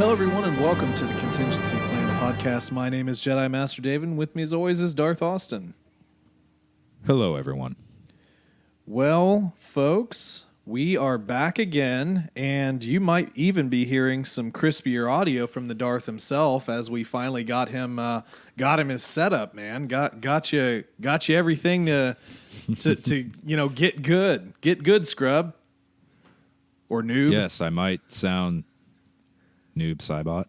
Hello, everyone, and welcome to the Contingency Plan Podcast. My name is Jedi Master David, and with me, as always, is Darth Austin. Hello, everyone. Well, folks, we are back again, and you might even be hearing some crispier audio from the Darth himself as we finally got him his setup. Man, got you everything to get good, scrub or noob. Yes, I might sound noob Cybot.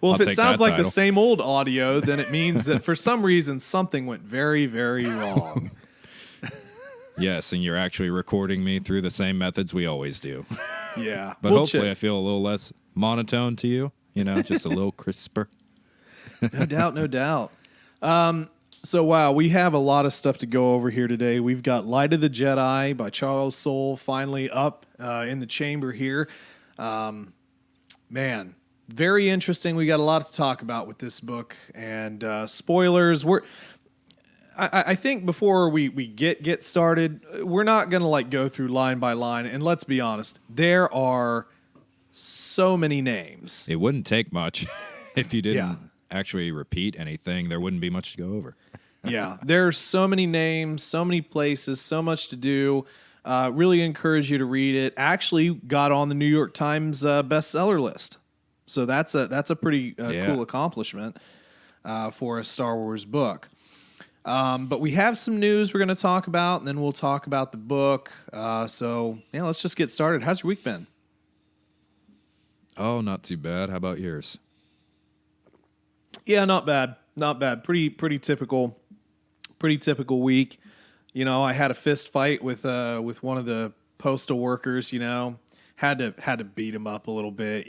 Well, I'll if it sounds like title. the same old audio, then it means that for some reason something went very, very wrong. Yes, and you're actually recording me through the same methods we always do. Yeah. But hopefully I feel a little less monotone to you, just a little crisper. No doubt. So, wow, we have a lot of stuff to go over here today. We've got Light of the Jedi by Charles Soule finally up in the chamber here. Man, very interesting. We got a lot to talk about with this book, and spoilers. I think before we get started, we're not going to go through line by line. And let's be honest, there are so many names. It wouldn't take much if you didn't actually repeat anything. There wouldn't be much to go over. Yeah, there's so many names, so many places, so much to do. Really encourage you to read it. Actually got on the New York Times bestseller list. So that's a pretty cool accomplishment for a Star Wars book. But we have some news we're going to talk about, and then we'll talk about the book. So let's just get started. How's your week been? Oh, not too bad. How about yours? Yeah, not bad. Pretty typical week. I had a fist fight with one of the postal workers. Had to beat him up a little bit.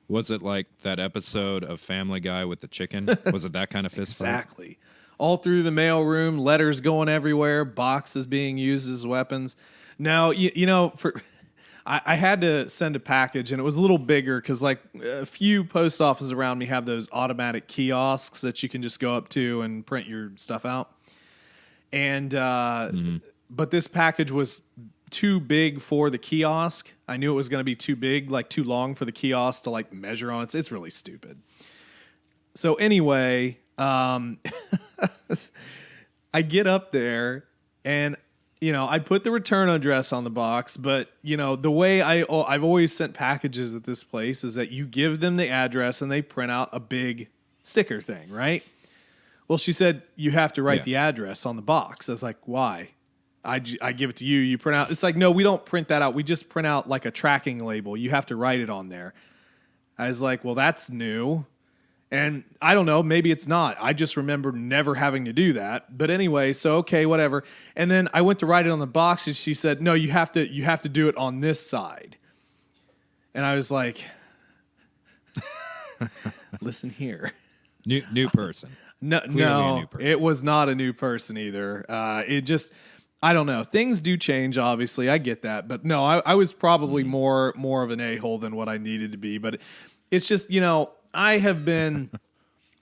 Was it like that episode of Family Guy with the chicken? Was it that kind of fist fight? Exactly. All through the mailroom, letters going everywhere, boxes being used as weapons. Now, I had to send a package, and it was a little bigger because a few post offices around me have those automatic kiosks that you can just go up to and print your stuff out. And but this package was too big for the kiosk. I knew it was going to be too big, too long for the kiosk to measure on. It's really stupid. So anyway, I get up there and I put the return address on the box, but the way I've always sent packages at this place is that you give them the address and they print out a big sticker thing, right? Well, she said you have to write the address on the box. I was like, why? I give it to you. You print out. It's like, no, we don't print that out. We just print out a tracking label. You have to write it on there. I was like, well, that's new. And I don't know, maybe it's not. I just remember never having to do that. But anyway, so okay, whatever. And then I went to write it on the box, and she said, no, you have to do it on this side. And I was like, listen here. New person. No, a new person. It was not a new person either. It just, I don't know. Things do change, obviously. I get that. But no, I was probably more of an a-hole than what I needed to be. But it's just, I have been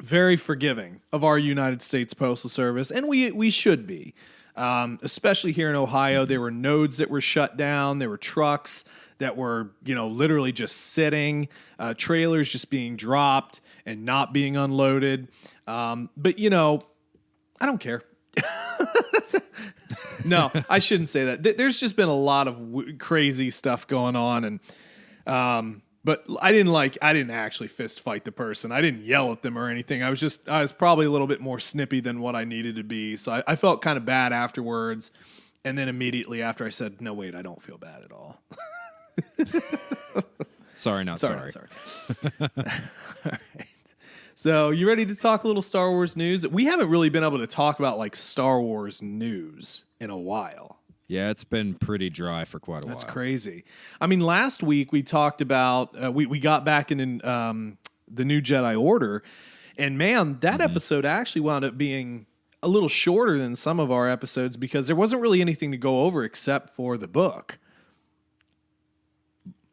very forgiving of our United States Postal Service, and we should be. Especially here in Ohio, there were nodes that were shut down. There were trucks that were, literally just sitting, trailers just being dropped and not being unloaded. But, I don't care. No, I shouldn't say that. There's just been a lot of crazy stuff going on, and but I didn't actually fist fight the person. I didn't yell at them or anything. I was probably a little bit more snippy than what I needed to be. So I felt kind of bad afterwards, and then immediately after I said, "No, wait, I don't feel bad at all." Sorry, not sorry. All right. So, you ready to talk a little Star Wars news? We haven't really been able to talk about Star Wars news in a while. Yeah, it's been pretty dry for quite a while. That's crazy. I mean, last week we talked about we got back in the new Jedi Order, and man, that episode actually wound up being a little shorter than some of our episodes because there wasn't really anything to go over except for the book.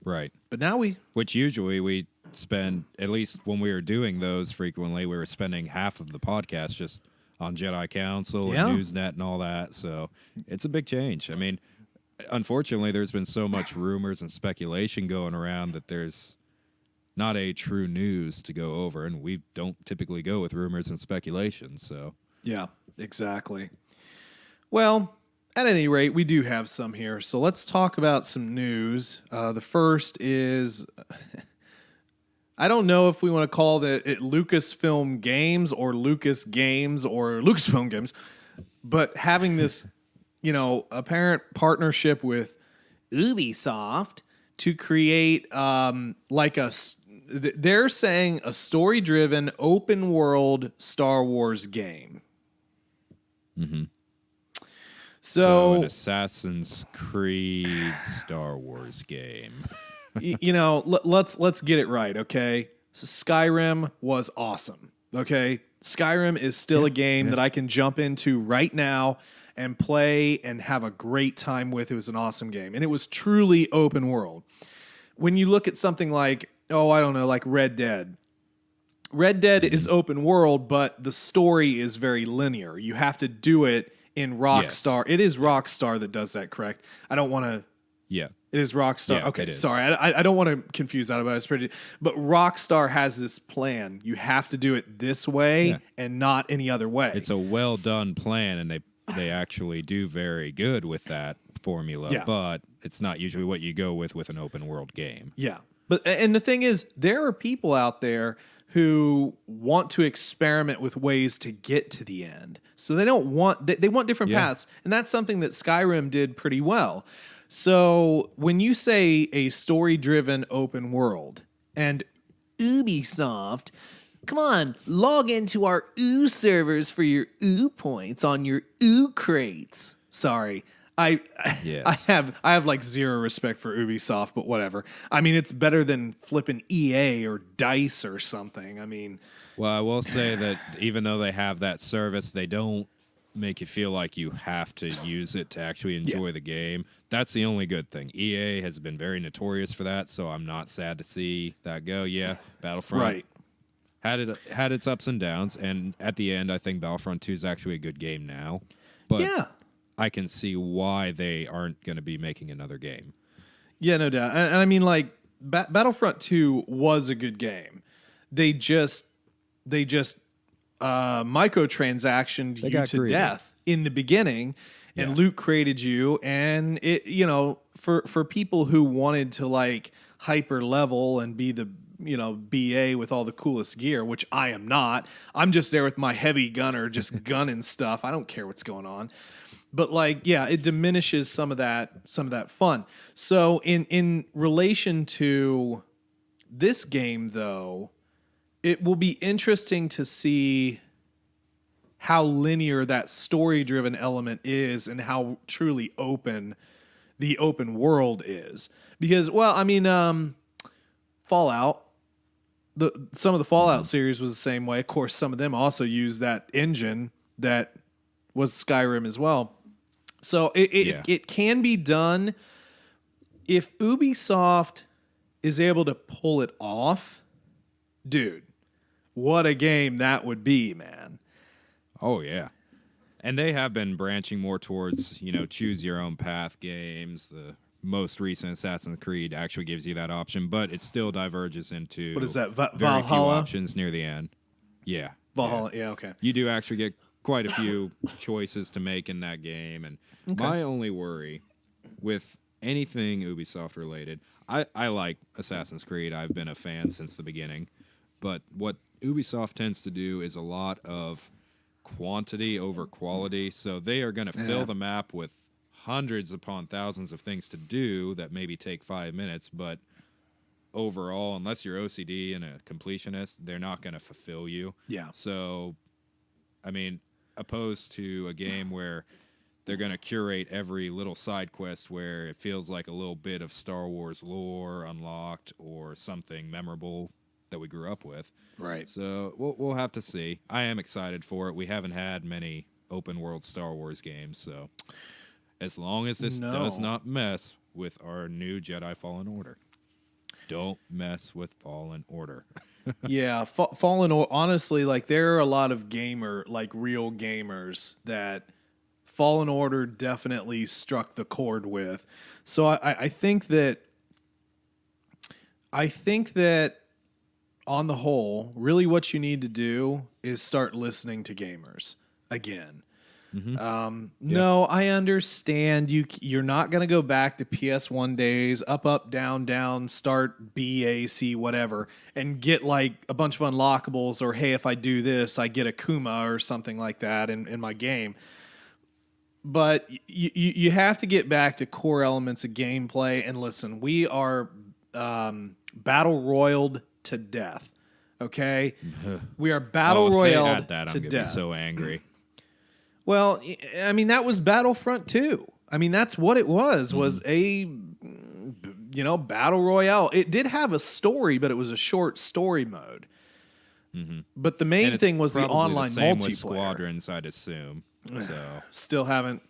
Right. But now which usually we spend, at least when we were doing those frequently, we were spending half of the podcast just on Jedi Council and Newsnet and all that. So it's a big change. I mean, unfortunately, there's been so much rumors and speculation going around that there's not a true news to go over, and we don't typically go with rumors and speculation. So Yeah, exactly. Well, at any rate, we do have some here. So let's talk about some news. The first is I don't know if we want to call it Lucasfilm Games or Lucas Games or Lucasfilm Games, but having this, apparent partnership with Ubisoft to create they're saying a story-driven open world Star Wars game. Mm-hmm. So an Assassin's Creed Star Wars game. Let's get it right, okay? So Skyrim was awesome, okay? Skyrim is still a game that I can jump into right now and play and have a great time with. It was an awesome game, and it was truly open world. When you look at something like, like Red Dead. Red Dead is open world, but the story is very linear. You have to do it in Rockstar. Yes. It is Rockstar that does that, correct? I don't want to... Yeah. It is Rockstar. Yeah, okay, sorry. I don't want to confuse that about it. But Rockstar has this plan. You have to do it this way and not any other way. It's a well-done plan, and they actually do very good with that formula, but it's not usually what you go with an open-world game. Yeah. And the thing is, there are people out there who want to experiment with ways to get to the end. So they want different paths, and that's something that Skyrim did pretty well. So when you say a story-driven open world and Ubisoft, come on, log into our U servers for your U points on your U crates. Sorry. I have like zero respect for Ubisoft, but whatever. I mean, it's better than flipping EA or DICE or something. I mean, well, I will say that even though they have that service, they don't make you feel like you have to use it to actually enjoy the game. That's the only good thing. EA has been very notorious for that, so I'm not sad to see that go. Yeah, Battlefront had its ups and downs, and at the end, I think Battlefront 2 is actually a good game now. But I can see why they aren't going to be making another game. Yeah, no doubt. And I mean, like, Battlefront 2 was a good game. They just microtransactioned you to death in the beginning, and loot created you, and it, for people who wanted to like hyper level and be the BA with all the coolest gear, which I am not. I'm just there with my heavy gunner, just gunning stuff. I don't care what's going on. But it diminishes some of that fun. So in relation to this game, though, it will be interesting to see how linear that story-driven element is and how truly open the open world is. Because, Fallout, some of the Fallout series was the same way. Of course, some of them also use that engine that was Skyrim as well. So it can be done. If Ubisoft is able to pull it off, dude, what a game that would be, man. Oh, yeah. And they have been branching more towards, choose your own path games. The most recent Assassin's Creed actually gives you that option, but it still diverges into what is that? Very few options near the end. Yeah. Valhalla, yeah, okay. You do actually get quite a few choices to make in that game, and my only worry with anything Ubisoft related, I like Assassin's Creed. I've been a fan since the beginning, but what Ubisoft tends to do is a lot of quantity over quality, so they are going to fill the map with hundreds upon thousands of things to do that maybe take 5 minutes, but overall, unless you're OCD and a completionist, they're not going to fulfill you. Yeah. So, I mean, opposed to a game where they're going to curate every little side quest where it feels like a little bit of Star Wars lore unlocked or something memorable that we grew up with. Right. So we'll have to see. I am excited for it. We haven't had many open world Star Wars games, so as long as this does not mess with our new Jedi Fallen Order. Don't mess with Fallen Order. Yeah, Fallen Order, honestly, like there are a lot of real gamers that Fallen Order definitely struck the chord with. So I think that on the whole, really what you need to do is start listening to gamers again. No, I understand you're not going to go back to PS1 days, up, down, down, start B, A, C, whatever, and get like a bunch of unlockables, or hey, if I do this, I get a Kuma or something like that in my game. But you have to get back to core elements of gameplay. And listen, we are battle royaled to death. Okay, we are battle royale to I'm gonna death. be so angry. Well, I mean, that was Battlefront 2. I mean, that's what it was a, battle royale. It did have a story, but it was a short story mode. But the main thing was the online the same multiplayer. With Squadrons, I'd assume. So Still haven't.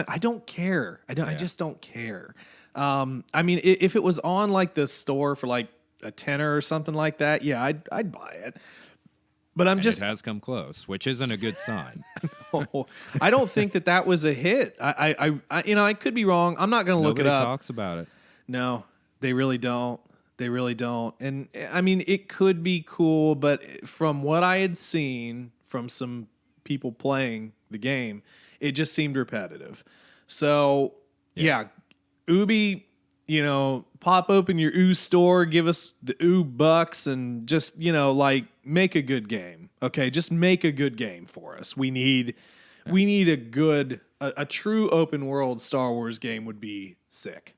I don't care. I just don't care. I mean, if it was on like the store for like a tenner or something like that, yeah, I'd buy it. But it has come close, which isn't a good sign. I don't think that was a hit. I could be wrong. I'm not going to look it up. Nobody talks about it. No, they really don't. And I mean, it could be cool, but from what I had seen from some people playing the game, it just seemed repetitive. So yeah Ubi, pop open your OO store, give us the OO bucks, and just, make a good game. Okay, just make a good game for us. We need a true open world Star Wars game would be sick.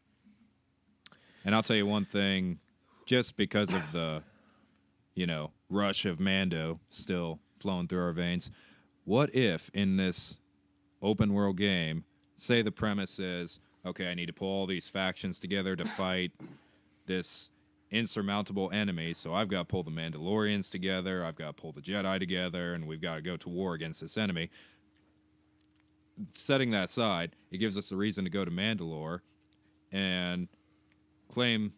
And I'll tell you one thing, just because of the, rush of Mando still flowing through our veins, what if in this open world game, say the premise is, okay, I need to pull all these factions together to fight this insurmountable enemy, so I've got to pull the Mandalorians together, I've got to pull the Jedi together, and we've got to go to war against this enemy. Setting that aside, it gives us a reason to go to Mandalore and claim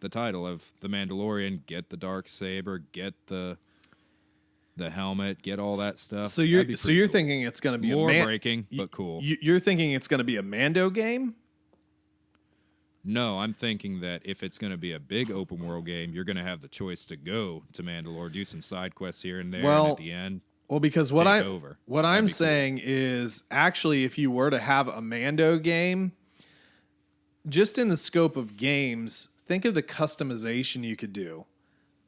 the title of the Mandalorian, get the Darksaber, get the helmet, get all that stuff. So you're cool. thinking it's going to be more breaking, but cool. You're thinking it's going to be a Mando game? No, I'm thinking that if it's going to be a big open world game, you're going to have the choice to go to Mandalore, do some side quests here and there, and at the end, because what I'm saying is actually, if you were to have a Mando game, just in the scope of games, think of the customization you could do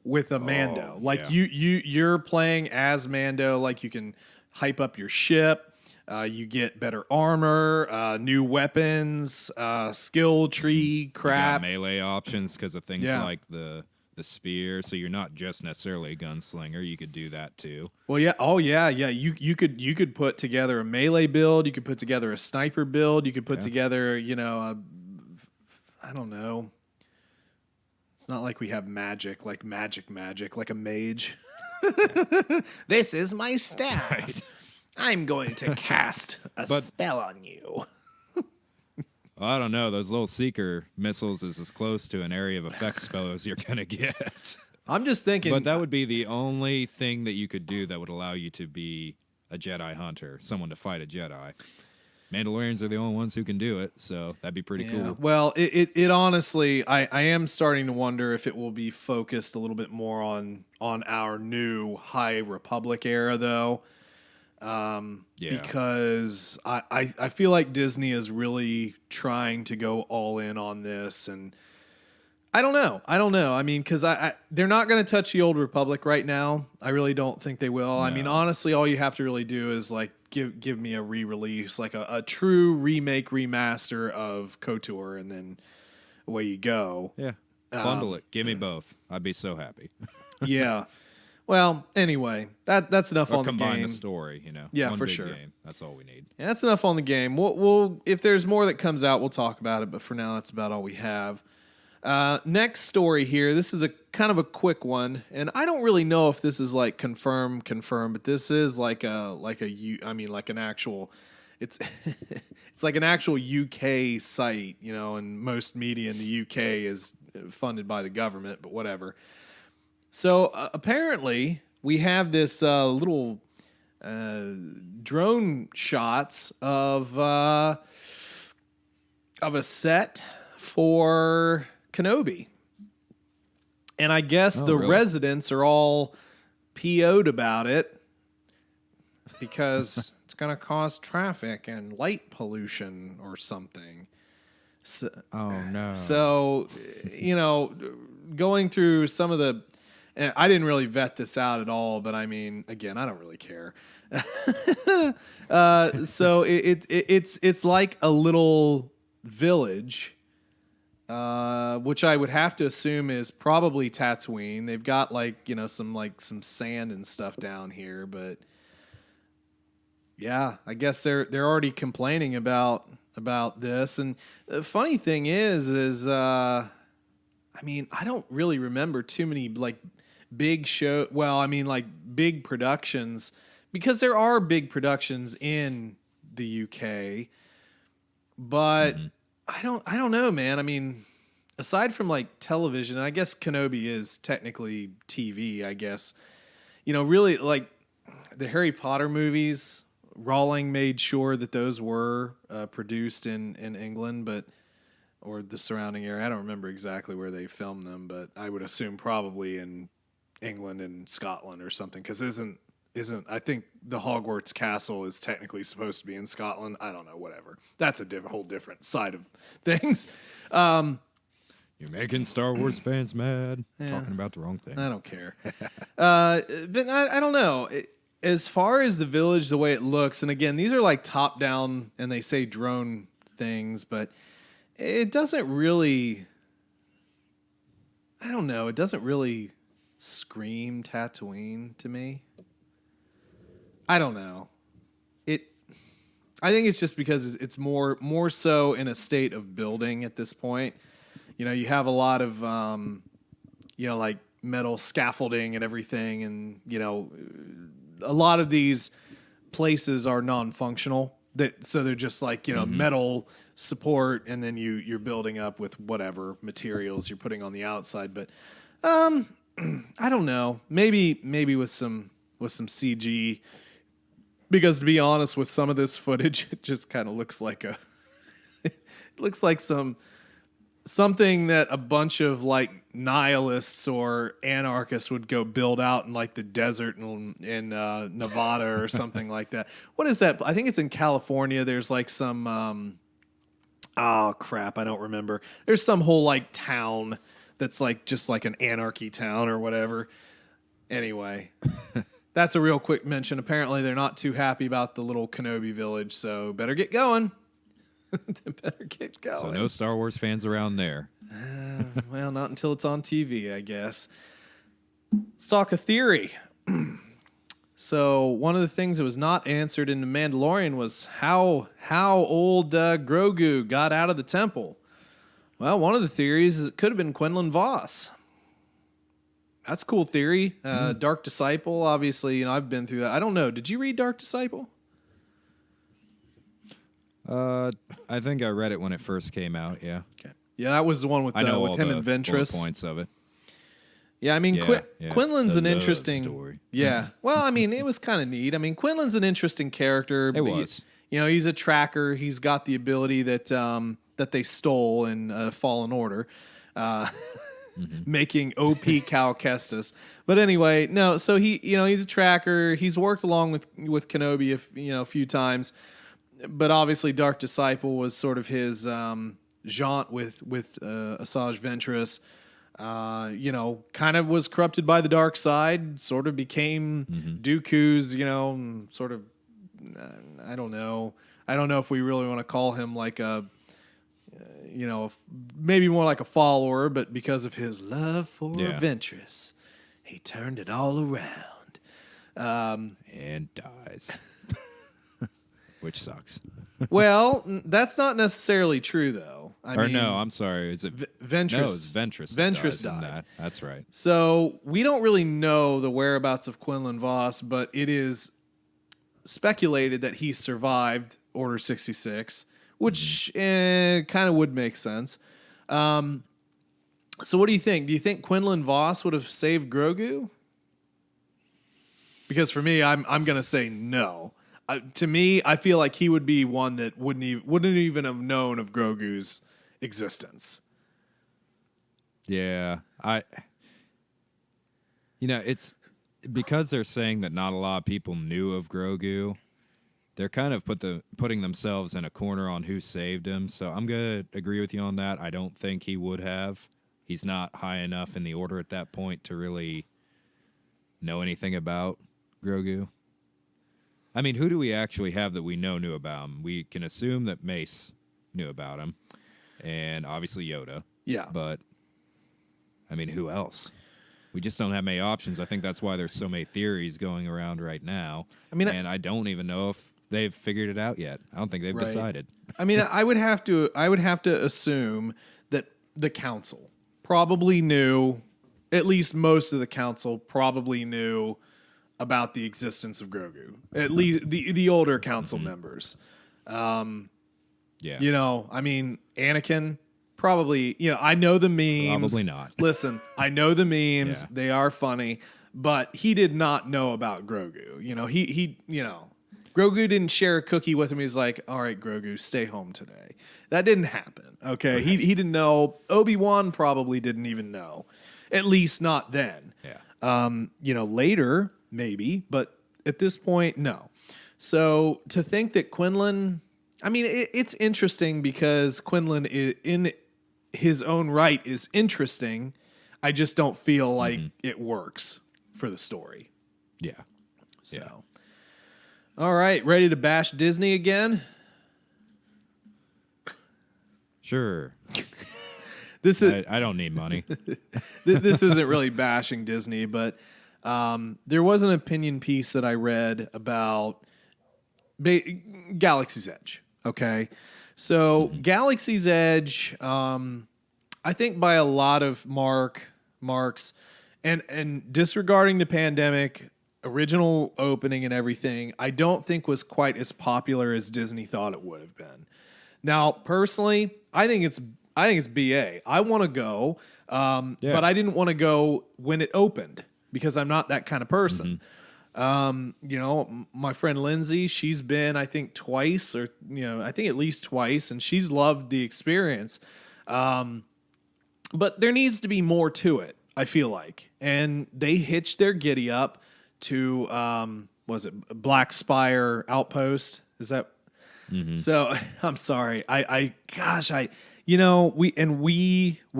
with a Mando. Like you're playing as Mando, like you can hype up your ship. You get better armor, new weapons, skill tree crap. You got melee options because of things like the spear. So you're not just necessarily a gunslinger. You could do that too. Well, yeah. Oh, yeah. You could put together a melee build. You could put together a sniper build. You could put together, I don't know. It's not like we have magic, like a mage. This is my staff. Right. I'm going to cast a spell on you. I don't know. Those little seeker missiles is as close to an area of effect spell as you're going to get. I'm just thinking. But that would be the only thing that you could do that would allow you to be a Jedi hunter, someone to fight a Jedi. Mandalorians are the only ones who can do it, so that'd be pretty cool. Well, it honestly, I am starting to wonder if it will be focused a little bit more on our new High Republic era, though. Because I feel like Disney is really trying to go all in on this, and I don't know. I mean, because they're not going to touch the Old Republic right now. I really don't think they will. No. I mean, honestly, all you have to really do is like give me a re-release, like a true remake, remaster of KOTOR, and then away you go. Yeah, bundle it. Give me both. I'd be so happy. Yeah. Well, anyway, that's enough on the game. Combine the story, Yeah, one for big sure. Game. That's all we need. Yeah, that's enough on the game. We'll if there's more that comes out, we'll talk about it. But for now, that's about all we have. Next story here. This is a kind of a quick one, and I don't really know if this is like confirmed, but this is like an actual. It's it's like an actual UK site, and most media in the UK is funded by the government, but whatever. So apparently we have this little drone shots of a set for Kenobi. And I guess really? residents are all PO'd about it because it's going to cause traffic and light pollution or something. So, Oh, no. So, going through some of the, and I didn't really vet this out at all, but I mean, again, I don't really care. So it's like a little village, which I would have to assume is probably Tatooine. They've got some sand and stuff down here, but yeah, I guess they're already complaining about this. And the funny thing is I mean, I don't really remember too many big show. Well, I mean, big productions, because there are big productions in the UK, but I don't know, man. I mean, aside from television, I guess Kenobi is technically TV, I guess. Really the Harry Potter movies, Rowling made sure that those were produced in England, or the surrounding area. I don't remember exactly where they filmed them, but I would assume probably in England and Scotland or something, because isn't I think the Hogwarts castle is technically supposed to be in Scotland. I don't know, whatever. That's a whole different side of things. You're making Star Wars fans mad. Yeah. Talking about the wrong thing. I don't care. But I don't know. As far as the village, the way it looks, and again, these are top down, and they say drone things, but it doesn't really, I don't know, it doesn't really scream Tatooine to me. I don't know. I think it's just because it's more so in a state of building at this point. You have a lot of metal scaffolding and everything, and a lot of these places are non-functional. So they're just metal support, and then you're building up with whatever materials you're putting on the outside. But I don't know. Maybe with some CG, because to be honest, with some of this footage, it just kind of looks like it looks like something that a bunch of nihilists or anarchists would go build out in the desert in Nevada or something like that. What is that? I think it's in California. There's some oh crap, I don't remember. There's some whole town that's just an anarchy town or whatever. Anyway, that's a real quick mention. Apparently they're not too happy about the little Kenobi village, so better get going. Better get going. So no Star Wars fans around there. Well, not until it's on TV, I guess. Let's talk a theory. So one of the things that was not answered in The Mandalorian was how old Grogu got out of the temple. Well, one of the theories is it could have been Quinlan Voss. That's a cool theory. Dark Disciple, obviously, I've been through that. I don't know. Did you read Dark Disciple? I think I read it when it first came out. Yeah. Okay. Yeah, that was the one with him and Ventress. Points of it. Yeah, I mean, Quinlan's an interesting story. Yeah. Well, I mean, it was kind of neat. I mean, Quinlan's an interesting character. It was. He's a tracker. He's got the ability that they stole in Fallen Order, making OP Cal Kestis. But anyway, no. So he's a tracker. He's worked along with Kenobi a few times. But obviously, Dark Disciple was sort of his jaunt with Asajj Ventress. Kind of was corrupted by the dark side. Sort of became Dooku's. Sort of. I don't know. I don't know if we really want to call him maybe more like a follower. But because of his love for Ventress, he turned it all around. And dies. Which sucks. Well, that's not necessarily true, though. I'm sorry. Is it Ventress? No, it's Ventress. Ventress died. That's right. So we don't really know the whereabouts of Quinlan Voss, but it is speculated that he survived Order 66, which kind of would make sense. So what do you think? Do you think Quinlan Voss would have saved Grogu? Because for me, I'm gonna say no. To me, I feel like he would be one that wouldn't even have known of Grogu's existence. Yeah, it's because they're saying that not a lot of people knew of Grogu. They're kind of putting themselves in a corner on who saved him. So I'm gonna agree with you on that. I don't think he would have. He's not high enough in the order at that point to really know anything about Grogu. I mean, who do we actually have that we know knew about him? We can assume that Mace knew about him, and obviously Yoda. Yeah. But, I mean, who else? We just don't have many options. I think that's why there's so many theories going around right now. And I don't even know if they've figured it out yet. I don't think they've decided. I mean, I would have to assume that the council probably knew, at least most of the council probably knew about the existence of Grogu. At least the older council members. Yeah. You know, I mean, Anakin probably, I know the memes. Probably not. Listen, I know the memes. Yeah. They are funny, but he did not know about Grogu. Grogu didn't share a cookie with him. He's like, all right, Grogu, stay home today. That didn't happen. Okay. Right. He didn't know. Obi-Wan probably didn't even know, at least not then. Yeah. Later, maybe, but at this point, no. So to think that Quinlan, I mean, it's interesting because Quinlan in his own right is interesting. I just don't feel like it works for the story. Yeah. So, yeah. All right, ready to bash Disney again? Sure. This is I don't need money. This isn't really bashing Disney, but there was an opinion piece that I read about Galaxy's Edge. Okay, so Galaxy's Edge, I think by a lot of marks, and disregarding the pandemic, original opening and everything, I don't think was quite as popular as Disney thought it would have been. Now, personally, I think it's BA. I want to go, but I didn't want to go when it opened because I'm not that kind of person. My friend Lindsay, she's been, I think, twice or, I think at least twice, and she's loved the experience. But there needs to be more to it, I feel like. And they hitched their giddy up to, was it Black Spire Outpost? Is that? So I'm sorry. We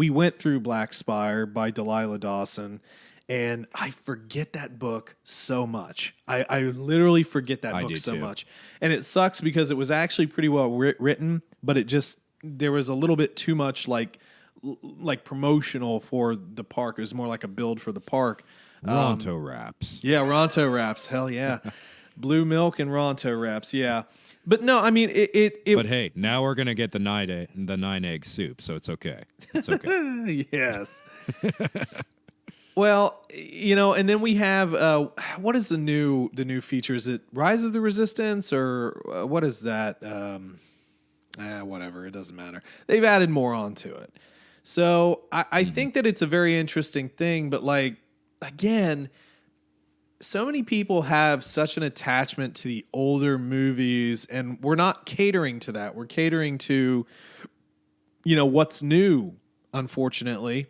went through Black Spire by Delilah Dawson, and I forget that book so much. I literally forget that book so much. And it sucks because it was actually pretty well written, but there was a little bit too much like promotional for the park. It was more like a build for the park. Ronto wraps. Yeah, Ronto wraps. Hell yeah. Blue milk and Ronto wraps. Yeah. But no, I mean it. But hey, now we're gonna get the 9-egg soup, so it's okay. It's okay. Yes. Well, and then we have what is the new feature? Is it Rise of the Resistance or what is that? Whatever, it doesn't matter. They've added more onto it, so I think that it's a very interesting thing. But like again, so many people have such an attachment to the older movies, and we're not catering to that. We're catering to, what's new, unfortunately.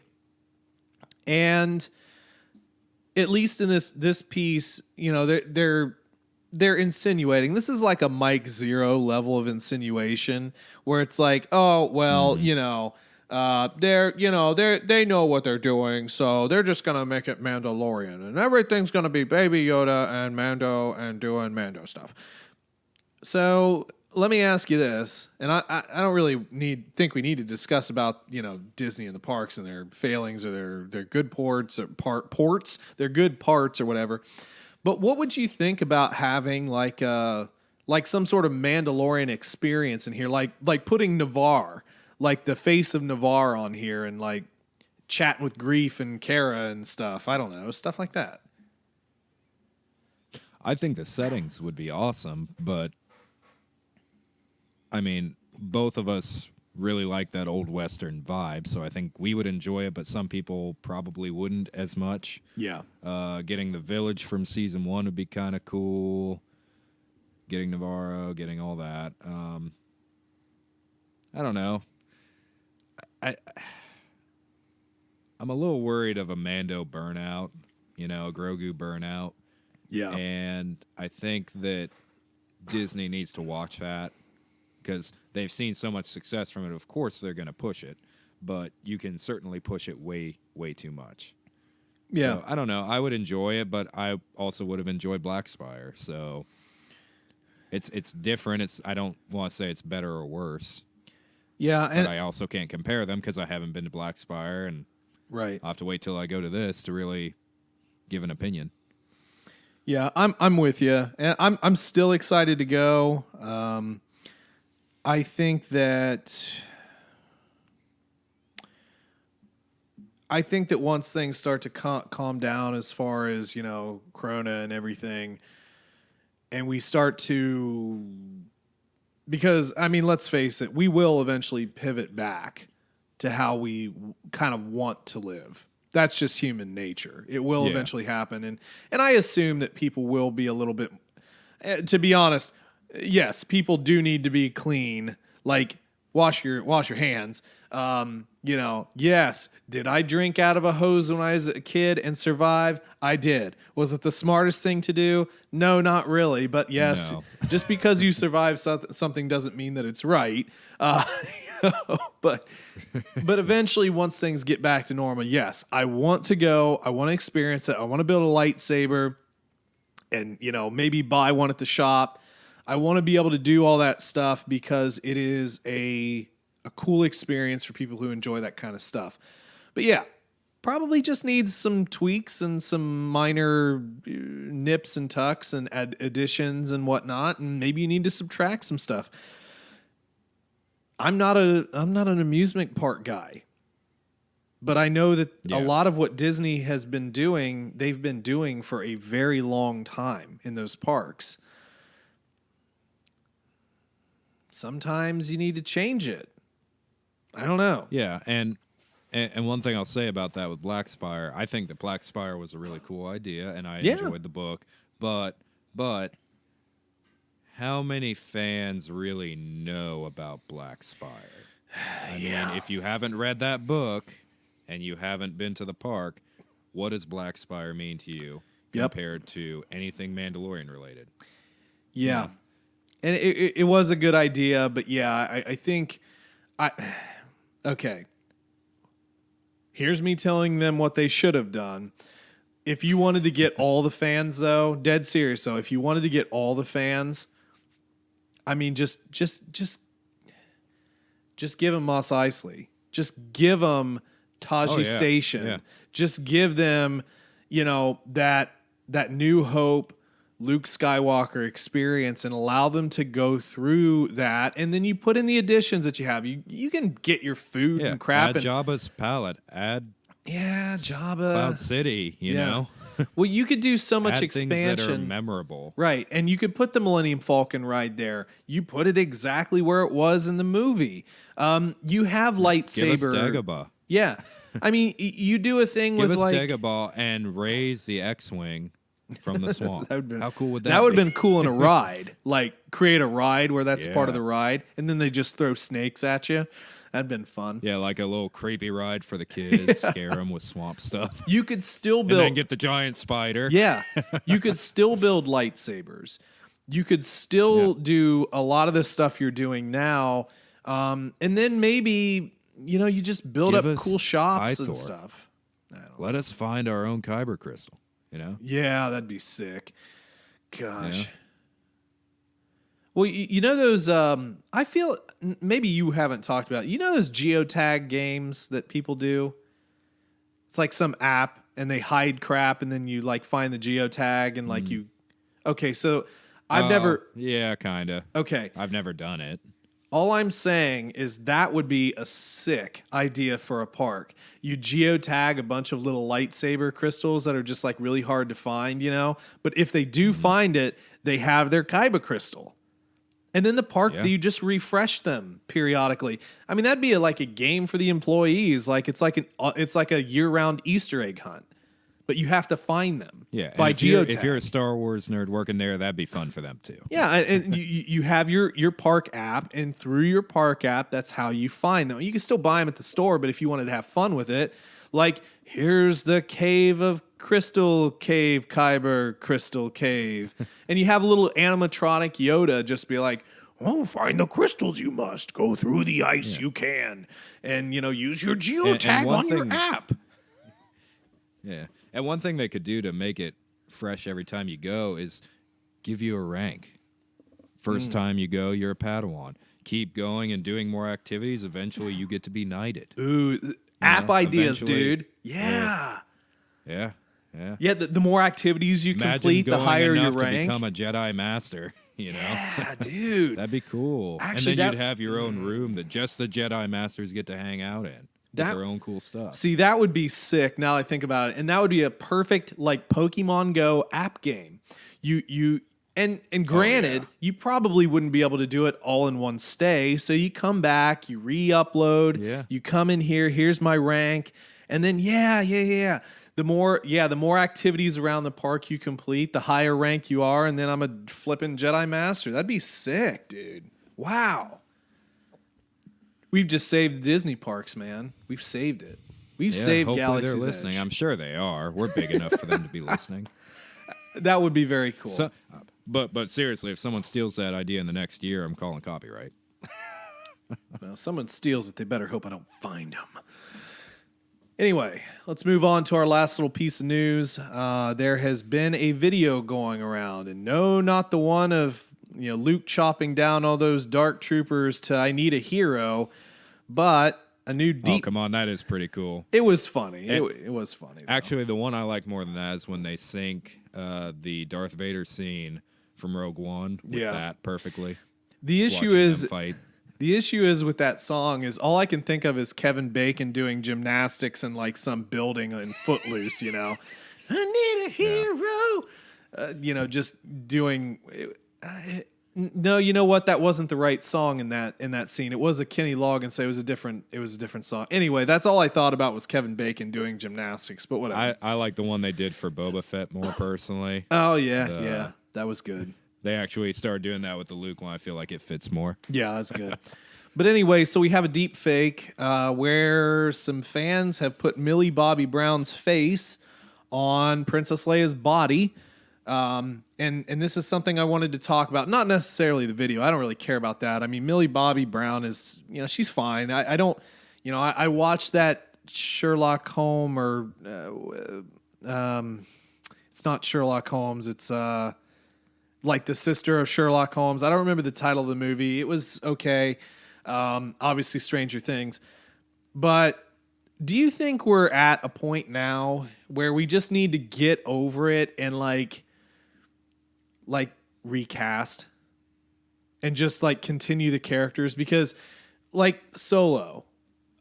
And at least in this piece, they're insinuating. This is like a Mike Zero level of insinuation where it's like, oh well, they know what they're doing, so they're just gonna make it Mandalorian, and everything's gonna be Baby Yoda and Mando and doing Mando stuff. So let me ask you this, and I don't really think we need to discuss about Disney and the parks and their failings or their good ports or ports, their good parts or whatever. But what would you think about having like some sort of Mandalorian experience in here, like putting Navarre, like the face of Navarre on here, and like chatting with Greef and Kara and stuff. I don't know, stuff like that. I think the settings would be awesome, but I mean, both of us really like that old Western vibe, so I think we would enjoy it, but some people probably wouldn't as much. Yeah. Getting the village from season 1 would be kind of cool. Getting Navarro, getting all that. I don't know. I'm a little worried of a Mando burnout, a Grogu burnout. Yeah. And I think that Disney needs to watch that because they've seen so much success from it. Of course, they're going to push it, but you can certainly push it way, way too much. Yeah. So, I don't know. I would enjoy it, but I also would have enjoyed Black Spire. So it's different. I don't want to say it's better or worse. Yeah, and but I also can't compare them because I haven't been to Black Spire, and right. I'll have to wait till I go to this to really give an opinion. Yeah, I'm with you, and I'm still excited to go. I think that once things start to calm down, as far as Corona and everything, and we start to, because let's face it, we will eventually pivot back to how we kind of want to live. That's just human nature. It will eventually happen. And I assume that people will be a little bit, to be honest, yes, people do need to be clean. Like wash your hands. Yes. Did I drink out of a hose when I was a kid and survive? I did. Was it the smartest thing to do? No, not really. But yes, just because you survive something doesn't mean that it's right. But eventually, once things get back to normal, yes, I want to go. I want to experience it. I want to build a lightsaber and, maybe buy one at the shop. I want to be able to do all that stuff because it is a cool experience for people who enjoy that kind of stuff. But yeah, probably just needs some tweaks and some minor nips and tucks and additions and whatnot. And maybe you need to subtract some stuff. I'm not an amusement park guy, but I know that a lot of what Disney has been doing, they've been doing for a very long time in those parks. Sometimes you need to change it. I don't know. Yeah, and one thing I'll say about that with Black Spire, I think that Black Spire was a really cool idea, and I enjoyed the book, but how many fans really know about Black Spire? I mean, if you haven't read that book and you haven't been to the park, what does Black Spire mean to you compared to anything Mandalorian related? Yeah. And it was a good idea, but I think okay. Here's me telling them what they should have done. If you wanted to get all the fans, though, dead serious, though, if you wanted to get all the fans, just give them Mos Eisley. Just give them Taji Station. Yeah. Just give them, that New Hope, Luke Skywalker experience, and allow them to go through that. And then you put in the additions that you have. You can get your food and crap. Add Jabba's palette. Add Jabba. Cloud City, you know. Well, you could do so much Add expansion. Things that are memorable. Right. And you could put the Millennium Falcon ride there. You put it exactly where it was in the movie. You have lightsaber. Give us Dagobah. Yeah. You do a thing Give with us Dagobah and raise the X-Wing from the swamp. How cool would that be? That would have been cool in a ride. Like, create a ride where that's part of the ride, and then they just throw snakes at you. That'd been fun. Yeah, like a little creepy ride for the kids, scare them with swamp stuff. You could still build... And then get the giant spider. Yeah. You could still build lightsabers. You could still do a lot of the stuff you're doing now. And then maybe, you just build up cool shops and stuff. Let us find our own Kyber crystal, Yeah, that'd be sick. Gosh. Yeah. Well, those, I feel maybe you haven't talked about, those geotag games that people do? It's like some app and they hide crap and then you find the geotag and okay, so I've never. Yeah, kind of. Okay. I've never done it. All I'm saying is that would be a sick idea for a park. You geotag a bunch of little lightsaber crystals that are just really hard to find, but if they do find it, they have their Kyber crystal. And then the park, Yeah. you just refresh them periodically. I mean, that'd be like a game for the employees. Like it's like a year-round Easter egg hunt, but you have to find them. Yeah, by and if geotag. you're a Star Wars nerd working there, that'd be fun for them too. Yeah, and you have your park app, and through your park app, that's how you find them. You can still buy them at the store, but if you wanted to have fun with it, like here's the Cave of Crystal Cave, Kyber Crystal Cave, and you have a little animatronic Yoda just be like, "Oh, find the crystals you must. Go through the ice you can, and use your geotag on your app." Yeah, and one thing they could do to make it fresh every time you go is give you a rank. First time you go, you're a Padawan. Keep going and doing more activities. Eventually, you get to be knighted. Ooh, app ideas, eventually. dued. Yeah. Yeah. Yeah, the more activities you Imagine complete, the going higher your enough to rank. become a Jedi Master. Yeah, dude. That'd be cool. Actually, and then that- you'd have your own room that just the Jedi Masters get to hang out in. With That- their own cool stuff. See, that would be sick now that I think about it. And that would be a perfect like Pokemon Go app game. And granted, you probably wouldn't be able to do it all in one stay. So you come back, you re-upload, you come in here, here's my rank, and then The more activities around the park you complete, the higher rank you are, and then I'm a flipping Jedi Master. That'd be sick, dude. Wow. We've just saved the Disney parks, man. We've saved it. We've saved hopefully Galaxy's they're listening. Edge. I'm sure they are. We're big enough for them to be listening. That would be very cool. So, but seriously, if someone steals that idea in the next year, I'm calling copyright. Well, if someone steals it, they better hope I don't find them. Anyway, let's move on to our last little piece of news. There has been a video going around, and no, not the one of Luke chopping down all those dark troopers to "I need a hero," but a new deep. Oh, come on, that is pretty cool. It was funny. It was funny. Though. Actually, the one I like more than that is when they sync the Darth Vader scene from Rogue One with that perfectly. The Just issue watching is them fight. The issue is with that song is all I can think of is Kevin Bacon doing gymnastics in like some building in Footloose, I need a hero. Just doing. No, you know what? That wasn't the right song in that scene. It was a Kenny Loggins, so it was a different song. Anyway, that's all I thought about was Kevin Bacon doing gymnastics. But whatever. I like the one they did for Boba Fett more personally. Oh yeah, that was good. They actually started doing that with the Luke one. I feel like it fits more. Yeah, that's good. But anyway, so we have a deep fake where some fans have put Millie Bobby Brown's face on Princess Leia's body. And this is something I wanted to talk about. Not necessarily the video. I don't really care about that. I mean, Millie Bobby Brown is, she's fine. I don't, I watched that Sherlock Holmes it's not Sherlock Holmes. It's, like the sister of Sherlock Holmes. I don't remember the title of the movie. It was okay. Obviously Stranger Things. But do you think we're at a point now where we just need to get over it and like recast and just like continue the characters? Because like Solo,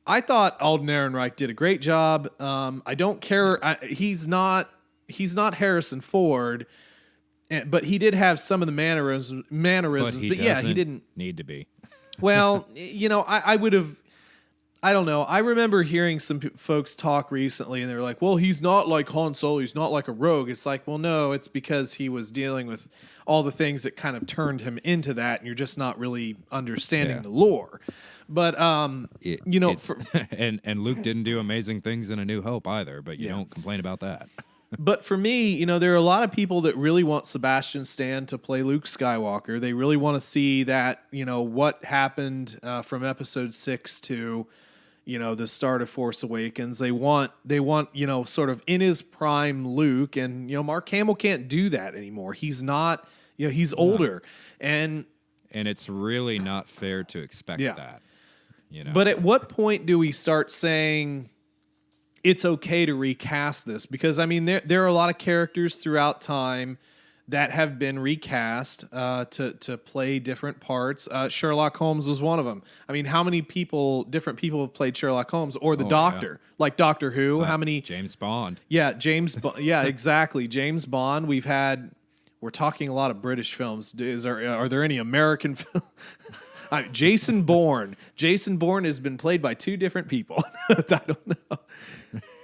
I thought Alden Ehrenreich did a great job. I don't care. He's not Harrison Ford. But he did have some of the mannerisms. But yeah, he didn't need to be. Well, I would have. I don't know. I remember hearing some folks talk recently, and they were like, "Well, he's not like Han Solo. He's not like a rogue." It's like, well, no, it's because he was dealing with all the things that kind of turned him into that, and you're just not really understanding the lore. But and Luke didn't do amazing things in A New Hope either. But you don't complain about that. But for me, there are a lot of people that really want Sebastian Stan to play Luke Skywalker. They really want to see that, what happened from episode 6 to, the start of Force Awakens. They want, sort of in his prime Luke. And, Mark Hamill can't do that anymore. He's not, he's older. And it's really not fair to expect that. But at what point do we start saying it's okay to recast this? Because I mean, there are a lot of characters throughout time that have been recast to play different parts. Sherlock Holmes was one of them. I mean, how many different people have played Sherlock Holmes or the Doctor, like Doctor Who? How many? James Bond. Yeah, yeah, exactly. James Bond. We've had we're talking a lot of British films. Are there any American films? Jason Bourne. Jason Bourne has been played by 2 different people. I don't know.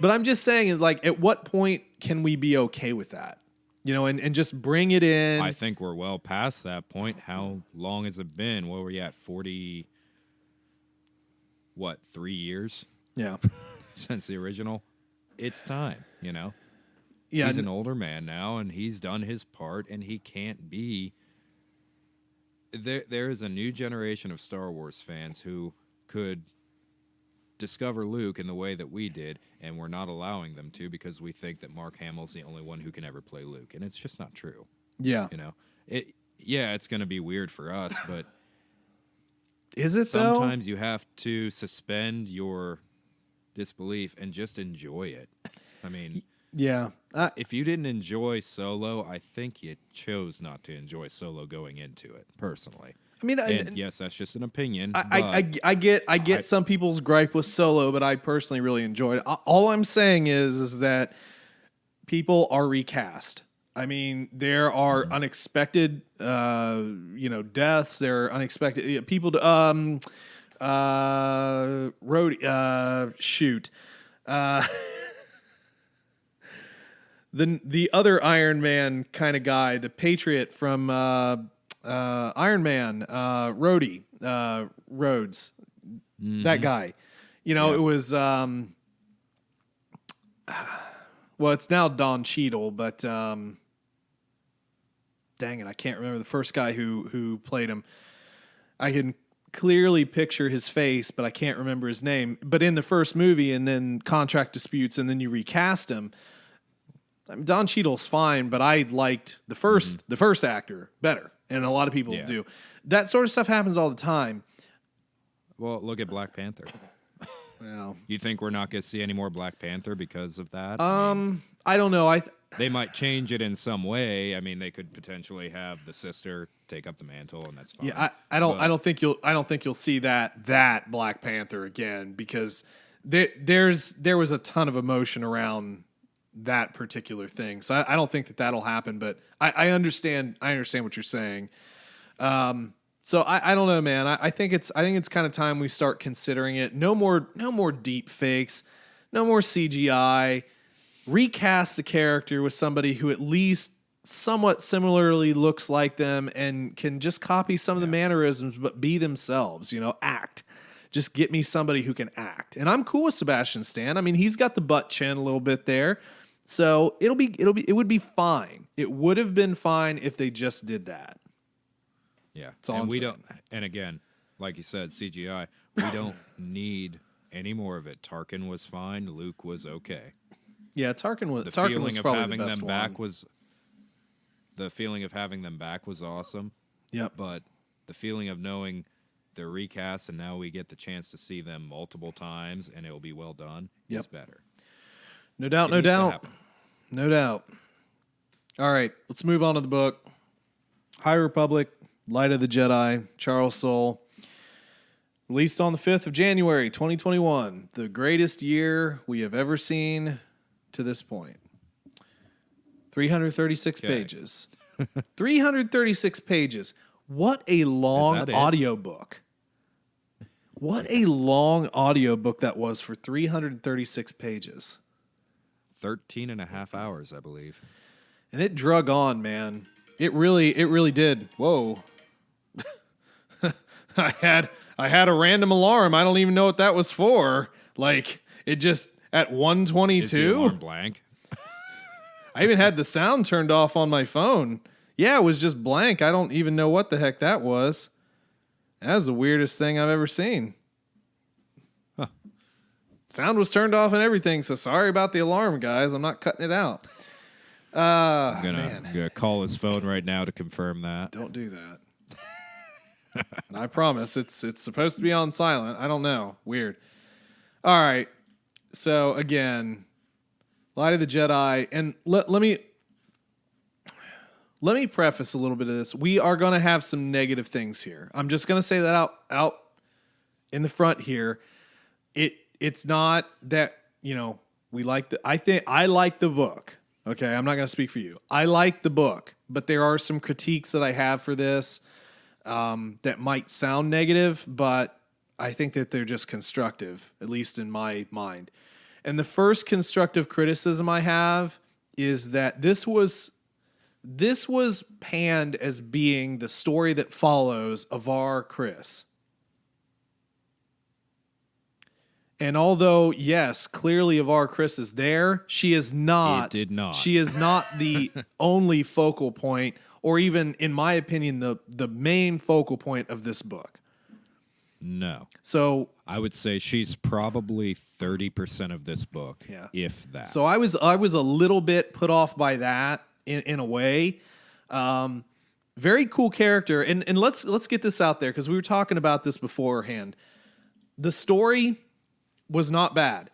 But I'm just saying, is like, at what point can we be okay with that? You know, and just bring it in. I think we're well past that point. How long has it been? What were you at? 40, 3 years? Yeah. Since the original? It's time, you know? Yeah. He's an older man now, and he's done his part, and he can't be... There is a new generation of Star Wars fans who could discover Luke in the way that we did, and we're not allowing them to because we think that Mark Hamill's the only one who can ever play Luke, and it's just not true. Yeah. You know? It's going to be weird for us, but... Is it, sometimes you have to suspend your disbelief and just enjoy it. I mean... Yeah. If you didn't enjoy Solo, I think you chose not to enjoy Solo going into it, personally. I mean, and yes, that's just an opinion. I get some people's gripe with Solo, but I personally really enjoyed it. All I'm saying is that people are recast. I mean, there are unexpected, deaths. There are unexpected people. The other Iron Man kind of guy, the Patriot from Iron Man, Rhodey, Rhodes, that guy. You know, It was it's now Don Cheadle, but dang it, I can't remember the first guy who played him. I can clearly picture his face, but I can't remember his name. But in the first movie, and then contract disputes, and then you recast him. I mean, Don Cheadle's fine, but I liked the first actor better, and a lot of people do. That sort of stuff happens all the time. Well, look at Black Panther. Well, You think we're not going to see any more Black Panther because of that? I don't know. They might change it in some way. I mean, they could potentially have the sister take up the mantle, and that's fine. Yeah, I don't think you'll see that Black Panther again, because there was a ton of emotion around that particular thing. So I don't think that'll happen, but I understand what you're saying. So I don't know, man. I think it's kind of time we start considering it. No more deep fakes, no more CGI. Recast the character with somebody who at least somewhat similarly looks like them and can just copy some of the mannerisms, but be themselves, act. Just get me somebody who can act. And I'm cool with Sebastian Stan. I mean, he's got the butt chin a little bit there. So it would be fine. It would have been fine if they just did that. Yeah. That's all I'm saying. And again, like you said, CGI, we don't need any more of it. Tarkin was fine. Luke was okay. Yeah, Tarkin was The probably feeling the of best having them one. back was awesome. Yep. But the feeling of knowing they're recast and now we get the chance to see them multiple times and it will be well done is better. No doubt. All right, let's move on to the book. High Republic, Light of the Jedi, Charles Soule. Released on the 5th of January, 2021. The greatest year we have ever seen to this point. 336 pages. 336 pages. What a long audiobook. What a long audiobook that was for 336 pages. 13 and a half hours, I believe. And it drug on, man. It really did. Whoa. I had a random alarm. I don't even know what that was for. Like, it just at 1:22. Is the alarm blank? I even had the sound turned off on my phone. Yeah, it was just blank. I don't even know what the heck that was. That was the weirdest thing I've ever seen. Huh. Sound was turned off and everything, so sorry about the alarm, guys. I'm not cutting it out. I'm gonna call his phone right now to confirm that. Don't do that. I promise it's supposed to be on silent. I don't know. Weird. All right. So again, Light of the Jedi, and let me preface a little bit of this. We are going to have some negative things here. I'm just going to say that out in the front here. It's not that, we like I like the book. Okay, I'm not going to speak for you. I like the book, but there are some critiques that I have for this that might sound negative, but I think that they're just constructive, at least in my mind. And the first constructive criticism I have is that this was panned as being the story that follows Avar Kriss. And although, yes, clearly Avar Kriss is there, she is not. It did not. She is not the only focal point, or even, in my opinion, the main focal point of this book. No. So I would say she's probably 30% of this book, Yeah. if that. So I was a little bit put off by that in a way. Very cool character, and let's get this out there because we were talking about this beforehand. The story was not bad.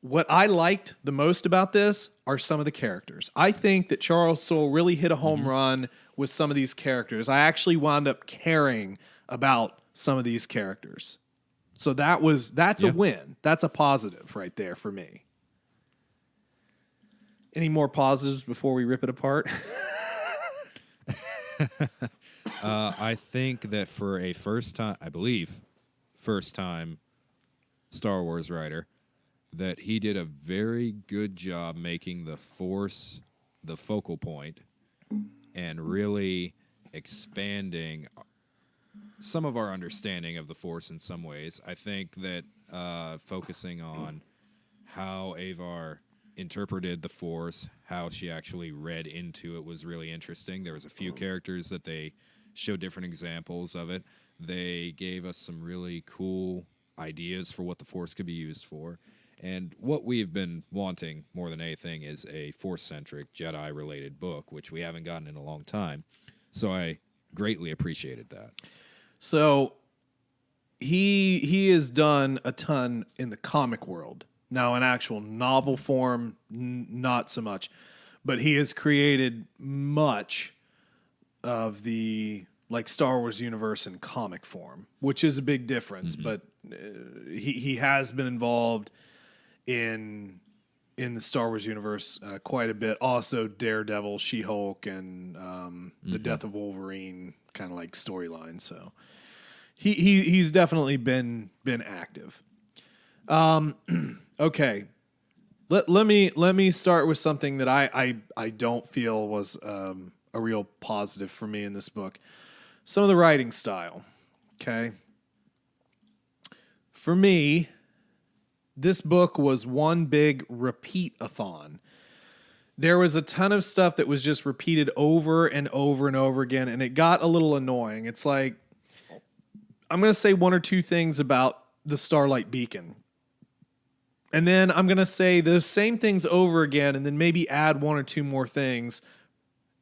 What I liked the most about this are some of the characters. I think that Charles Soule really hit a home run with some of these characters. I actually wound up caring about some of these characters. So that's a win. That's a positive right there for me. Any more positives before we rip it apart? I think that for a first time Star Wars writer, that he did a very good job making the Force the focal point and really expanding some of our understanding of the Force in some ways. I think that focusing on how Avar interpreted the Force, how she actually read into it was really interesting. There was a few characters that they showed different examples of it. They gave us some really cool ideas for what the Force could be used for. And what we've been wanting more than anything is a Force-centric, Jedi-related book, which we haven't gotten in a long time. So I greatly appreciated that. So he has done a ton in the comic world. Now, in actual novel form, not so much. But he has created much of the Star Wars universe in comic form, which is a big difference. But he has been involved in the Star Wars universe quite a bit. Also, Daredevil, She-Hulk, and the Death of Wolverine kind of like storyline. So he's definitely been active. Okay, let me start with something that I don't feel was a real positive for me in this book. Some of the writing style. Okay, for me, this book was one big repeat-a-thon. There was a ton of stuff that was just repeated over and over and over again, and it got a little annoying. It's like, I'm going to say one or two things about the Starlight Beacon. And then I'm going to say those same things over again and then maybe add one or two more things.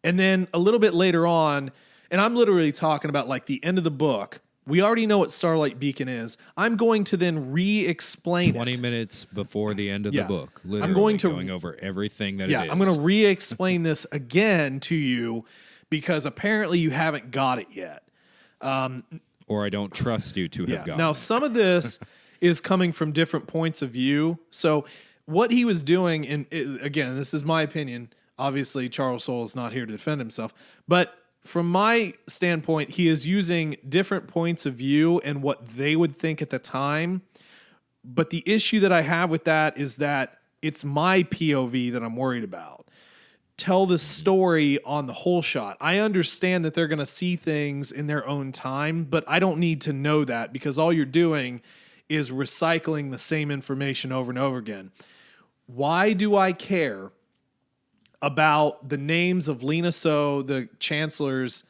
And then a little bit later on, and I'm literally talking about like the end of the book, we already know what Starlight Beacon is. I'm going to then re-explain 20 minutes before the end of the book. Literally I'm going over everything that it is. I'm going to re-explain this again to you because apparently you haven't got it yet. Or I don't trust you to have gotten Now, it. some of this is coming from different points of view. So what he was doing, and again, this is my opinion. Obviously, Charles Soule is not here to defend himself. But from my standpoint, he is using different points of view and what they would think at the time. But the issue that I have with that is that it's my POV that I'm worried about. Tell the story on the whole shot. I understand that they're going to see things in their own time, but I don't need to know that because all you're doing is recycling the same information over and over again. Why do I care about the names of Lena So, the Chancellor's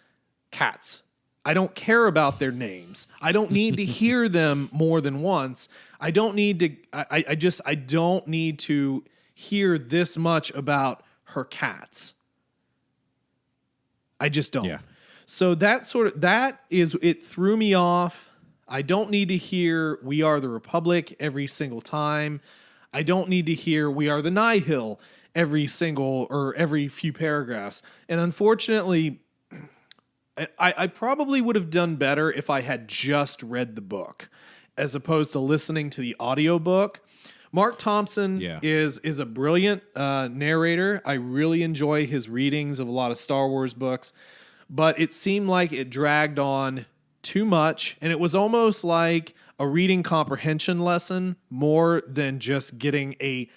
cats? I don't care about their names. I don't need to hear them more than once. I don't need to. I don't need to hear this much about her cats. I just don't. Yeah. So that is, it threw me off. I don't need to hear "We Are the Republic" every single time. I don't need to hear "We Are the Nihil" every few paragraphs. And unfortunately, I probably would have done better if I had just read the book as opposed to listening to the audiobook. Mark Thompson Yeah. is a brilliant narrator. I really enjoy his readings of a lot of Star Wars books, but it seemed like it dragged on too much, and it was almost like a reading comprehension lesson more than just getting an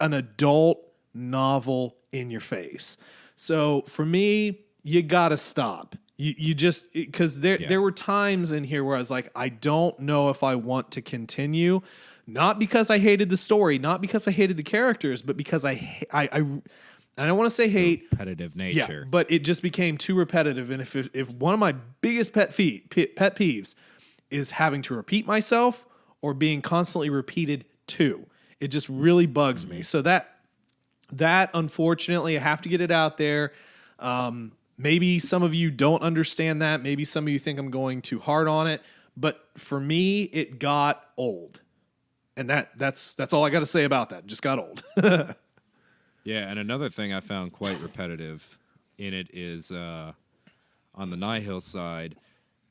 adult novel in your face. So for me, you gotta stop. You just, because there were times in here where I was like, I don't know if I want to continue, not because I hated the story, not because I hated the characters, but because I don't want to say hate, repetitive nature. yeah, but it just became too repetitive. And if one of my biggest pet peeves is having to repeat myself or being constantly repeated to, it just really bugs me. So that unfortunately, I have to get it out there. Maybe some of you don't understand that. Maybe some of you think I'm going too hard on it. But for me, it got old. And that's all I got to say about that. It just got old. Yeah, and another thing I found quite repetitive in it is on the Nihil side,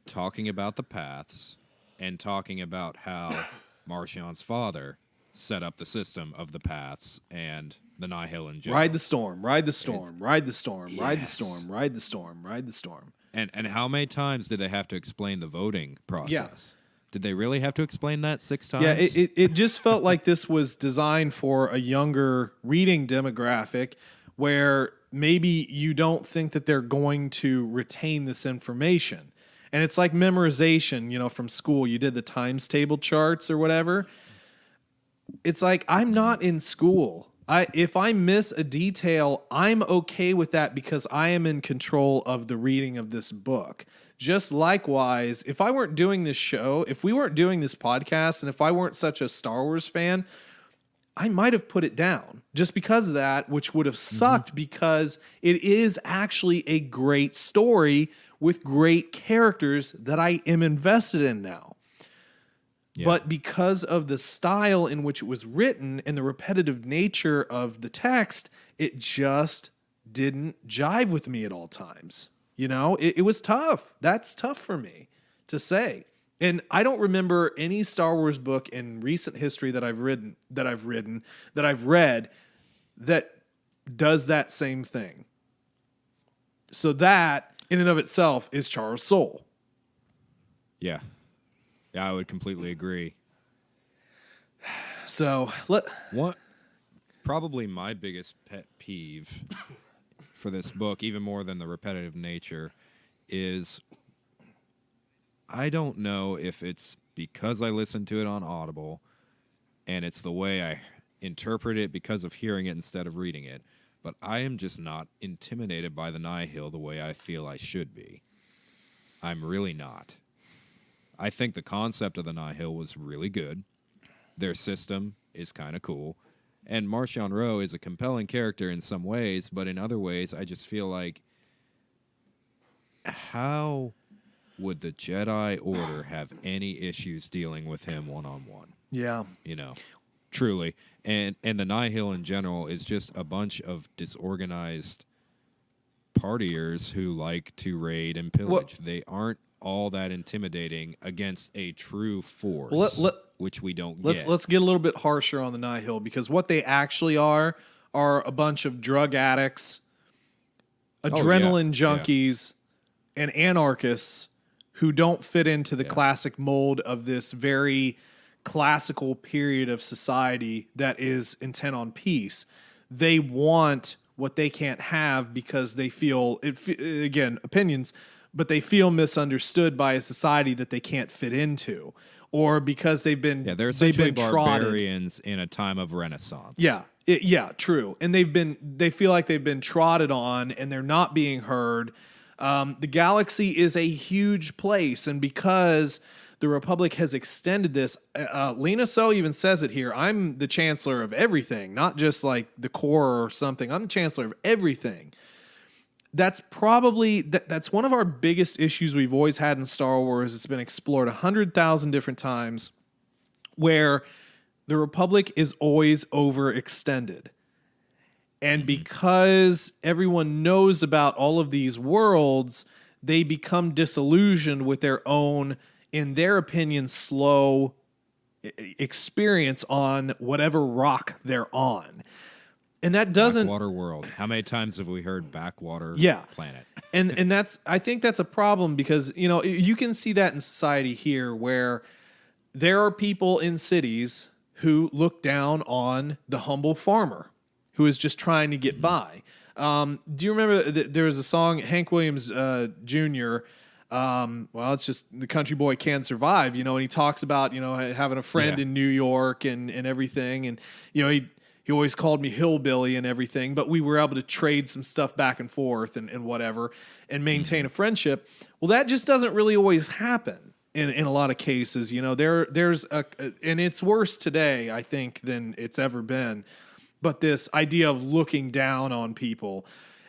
talking about the paths and talking about how Marchion's father set up the system of the paths and the Nihil in general. Ride the storm, ride the storm, ride the storm, Yes. ride the storm, ride the storm, ride the storm. And how many times did they have to explain the voting process? Did they really have to explain that 6 times? Yeah, it just felt like this was designed for a younger reading demographic where maybe you don't think that they're going to retain this information. And it's like memorization, from school. You did the times table charts or whatever. It's like, I'm not in school. If I miss a detail, I'm okay with that because I am in control of the reading of this book. Just likewise, if I weren't doing this show, if we weren't doing this podcast, and if I weren't such a Star Wars fan, I might have put it down just because of that, which would have sucked because it is actually a great story with great characters that I am invested in now. Yeah. But because of the style in which it was written and the repetitive nature of the text, it just didn't jive with me at all times. It was tough. That's tough for me to say. And I don't remember any Star Wars book in recent history that I've read that does that same thing. So that in and of itself is Charles Soule. Yeah. Yeah, I would completely agree. So probably my biggest pet peeve for this book, even more than the repetitive nature, is I don't know if it's because I listened to it on Audible and it's the way I interpret it because of hearing it instead of reading it, but I am just not intimidated by the Nihil the way I feel I should be. I'm really not. I think the concept of the Nihil was really good. Their system is kind of cool. And Marchion Ro is a compelling character in some ways, but in other ways, I just feel like, how would the Jedi Order have any issues dealing with him one-on-one? Yeah. Truly. And the Nihil in general is just a bunch of disorganized partiers who like to raid and pillage. They aren't all that intimidating against a true force, which we don't get. Let's get a little bit harsher on the Nihil, because what they actually are a bunch of drug addicts, adrenaline junkies, and anarchists who don't fit into the classic mold of this very classical period of society that is intent on peace. They want what they can't have because they feel, again, opinions, but they feel misunderstood by a society that they can't fit into, or because they've been they're essentially barbarians trodden in a time of Renaissance. True, and they feel like they've been trodden on and they're not being heard. The galaxy is a huge place, and because the Republic has extended this, Lena So even says it here. I'm the chancellor of everything, not just like the core or something. I'm the chancellor of everything. That's probably that's one of our biggest issues we've always had in Star Wars. It's been explored 100,000 different times, where the Republic is always overextended. And because everyone knows about all of these worlds, they become disillusioned with their own, in their opinion, slow experience on whatever rock they're on. And that doesn't Backwater world. How many times have we heard backwater planet? and I think that's a problem because, you know, you can see that in society here where there are people in cities who look down on the humble farmer who is just trying to get by. Do you remember there was a song, Hank Williams Jr., well, it's just the country boy can survive, you know, and he talks about, you know, having a friend in New York and everything. And, you know, he always called me hillbilly and everything, but we were able to trade some stuff back and forth and whatever and maintain a friendship. Well, that just doesn't really always happen in a lot of cases. You know, there's and it's worse today, I think, than it's ever been. But this idea of looking down on people.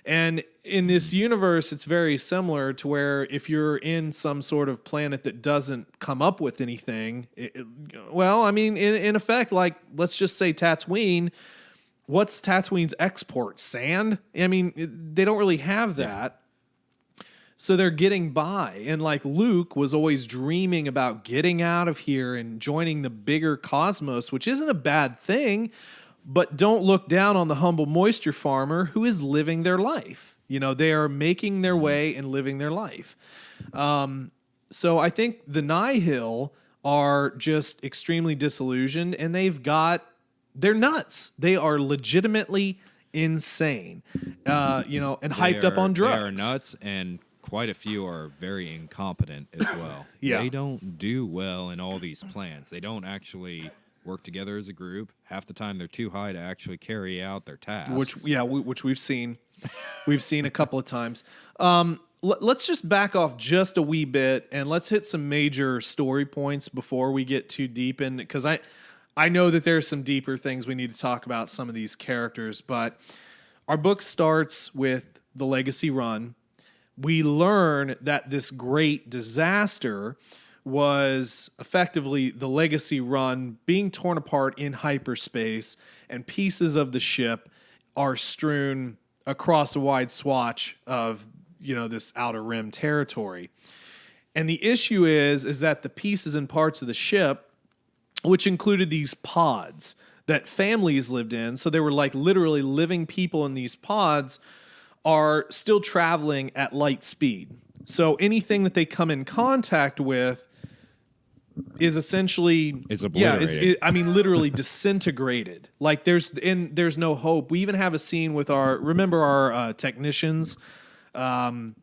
And in this universe, it's very similar to where if you're in some sort of planet that doesn't come up with anything, well, I mean, in effect, like, let's just say Tatooine, what's Tatooine's export? Sand? I mean, they don't really have that. So they're getting by. And like Luke was always dreaming about getting out of here and joining the bigger cosmos, which isn't a bad thing. But don't look down on the humble moisture farmer who is living their life. You know, they are making their way and living their life. So I think the Nihil are just extremely disillusioned, and they're nuts. They are legitimately insane, you know, and hyped up on drugs. They are nuts, and quite a few are very incompetent as well. Yeah. They don't do well in all these plans. They don't actually work together as a group. Half the time they're too high to actually carry out their tasks. Which we've seen. We've seen a couple of times. Let's just back off just a wee bit and let's hit some major story points before we get too deep in, because I know that there's some deeper things we need to talk about some of these characters, but our book starts with the Legacy Run. We learn that this great disaster was effectively the Legacy Run being torn apart in hyperspace, and pieces of the ship are strewn across a wide swatch of, you know, this Outer Rim territory. And the issue is that the pieces and parts of the ship, which included these pods that families lived in, so they were like literally living people in these pods, are still traveling at light speed. So anything that they come in contact with is essentially obliterated. Literally disintegrated. Like there's no hope. We even have a scene with our technicians, who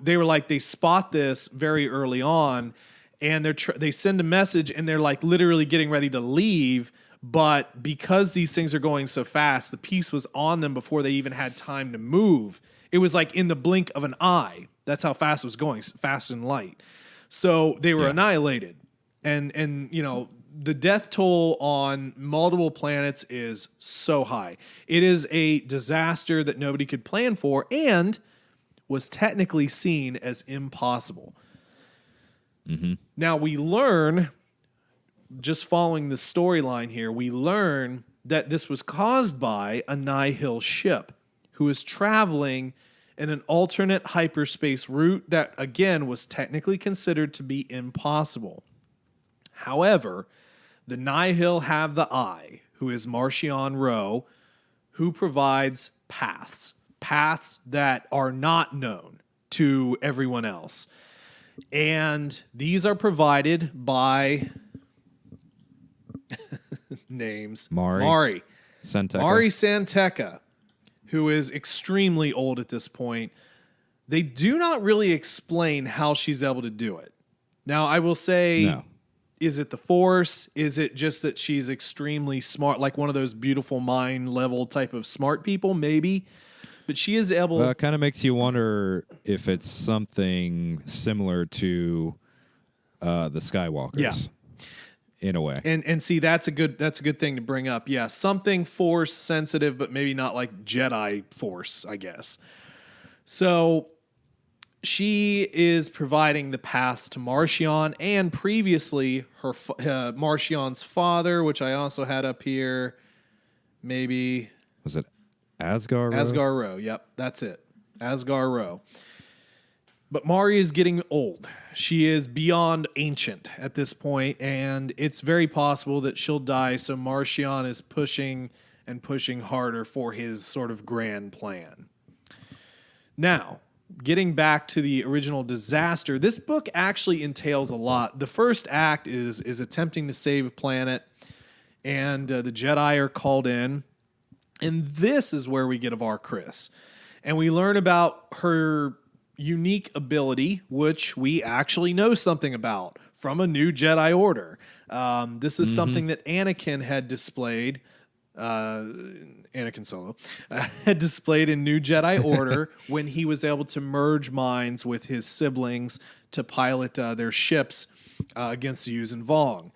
they were like, they spot this very early on, and they send a message, and they're like literally getting ready to leave, but because these things are going so fast, the piece was on them before they even had time to move. It was like in the blink of an eye. That's how fast it was going, fast and light. So they were annihilated. And you know, the death toll on multiple planets is so high. It is a disaster that nobody could plan for and was technically seen as impossible. Mm-hmm. Now we learn, just following the storyline here, we learn that this was caused by a Nihil ship who is traveling in an alternate hyperspace route that, again, was technically considered to be impossible. However, the Nihil have the Eye, who is Marchion Ro, who provides paths that are not known to everyone else. And these are provided by names. Mari Santeca, who is extremely old at this point. They do not really explain how she's able to do it. Now, I will say, Is it the Force? Is it just that she's extremely smart, like one of those beautiful mind level type of smart people? Maybe. But she is able... Well, it kind of makes you wonder if it's something similar to the Skywalkers. Yeah. In a way. And see, that's a good thing to bring up. Yeah, something Force sensitive, but maybe not like Jedi Force, I guess. So she is providing the paths to Marchion, and previously her Marchion's father, which I also had up here. Maybe was it Asgar Ro? Asgar Ro. Yep, that's it. Asgar Ro. But Mari is getting old. She is beyond ancient at this point, and it's very possible that she'll die. So Marchion is pushing and pushing harder for his sort of grand plan. Now, getting back to the original disaster, this book actually entails a lot. The first act is attempting to save a planet, and the Jedi are called in. And this is where we get Avar Kriss. And we learn about her unique ability, which we actually know something about from a new Jedi Order. This is something that Anakin had displayed, Anakin Solo, had displayed in New Jedi Order when he was able to merge minds with his siblings to pilot their ships against the Yuuzhan Vong.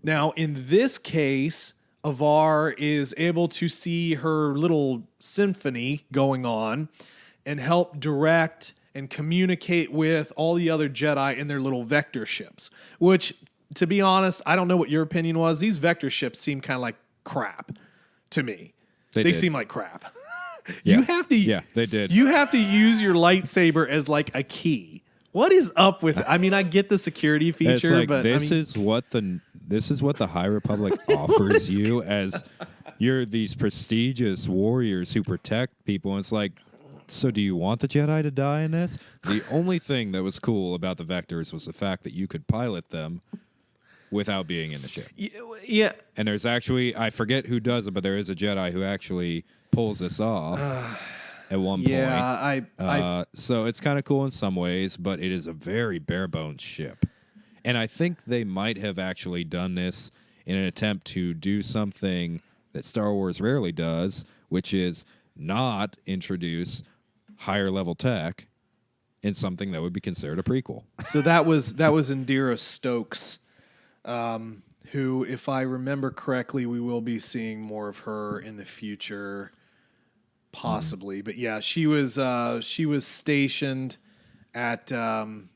Now, in this case, Avar is able to see her little symphony going on and help direct and communicate with all the other Jedi in their little vector ships, which, to be honest, I don't know what your opinion was. These vector ships seem kind of like crap to me. They seem like crap. Yeah. They did. You have to use your lightsaber as like a key. What is up with it? I mean, I get the security feature, like, but this is what the High Republic offers you as you're these prestigious warriors who protect people. And it's like, so do you want the Jedi to die in this? The only thing that was cool about the vectors was the fact that you could pilot them without being in the ship. Yeah. And there's actually, I forget who does it, but there is a Jedi who actually pulls this off at one point. So it's kind of cool in some ways, but it is a very bare bones ship. And I think they might have actually done this in an attempt to do something that Star Wars rarely does, which is not introduce higher level tech in something that would be considered a prequel. So that was Indira Stokes, who, if I remember correctly, we will be seeing more of her in the future, possibly. But yeah, she was stationed at the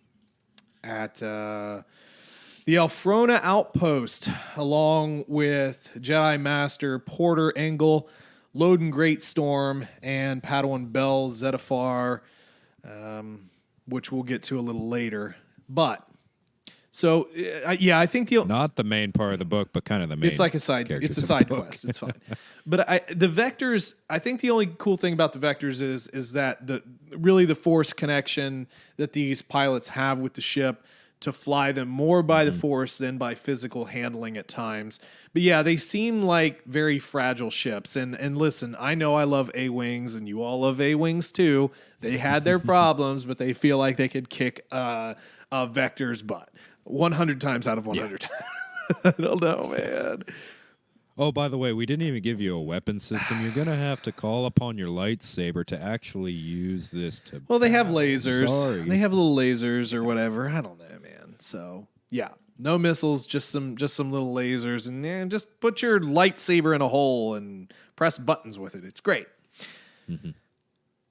Alfrona outpost along with Jedi Master Porter Engle, Loden Greatstorm, and Padawan Bell Zettifar, which we'll get to a little later. But so I think not the main part of the book, but kind of the main. It's like a side. It's a side quest. It's fine. But the vectors. I think the only cool thing about the vectors is that the force connection that these pilots have with the ship to fly them more by the force than by physical handling at times. But yeah, they seem like very fragile ships. And listen, I know I love A-Wings, and you all love A-Wings too. They had their problems, but they feel like they could kick a Vector's butt 100 times out of 100 times. I don't know, man. Oh, by the way, we didn't even give you a weapon system. You're going to have to call upon your lightsaber to actually use this to... Well, they have lasers. Sorry. They have little lasers or whatever. I don't know, man. So, yeah. No missiles, just some little lasers. And just put your lightsaber in a hole and press buttons with it. It's great. Mm-hmm.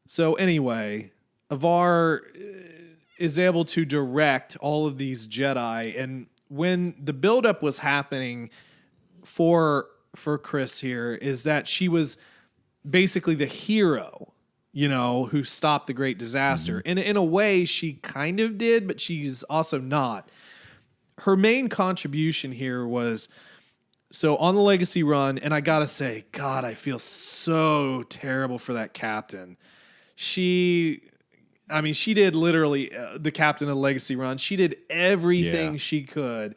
So, anyway, Avar is able to direct all of these Jedi. And when the buildup was happening for Kriss here is that she was basically the hero, who stopped the great disaster. And in a way, she kind of did, but she's also not. Her main contribution here was, so on the Legacy run, and I gotta say, God, I feel so terrible for that captain. She did literally the captain of the Legacy run. She did everything she could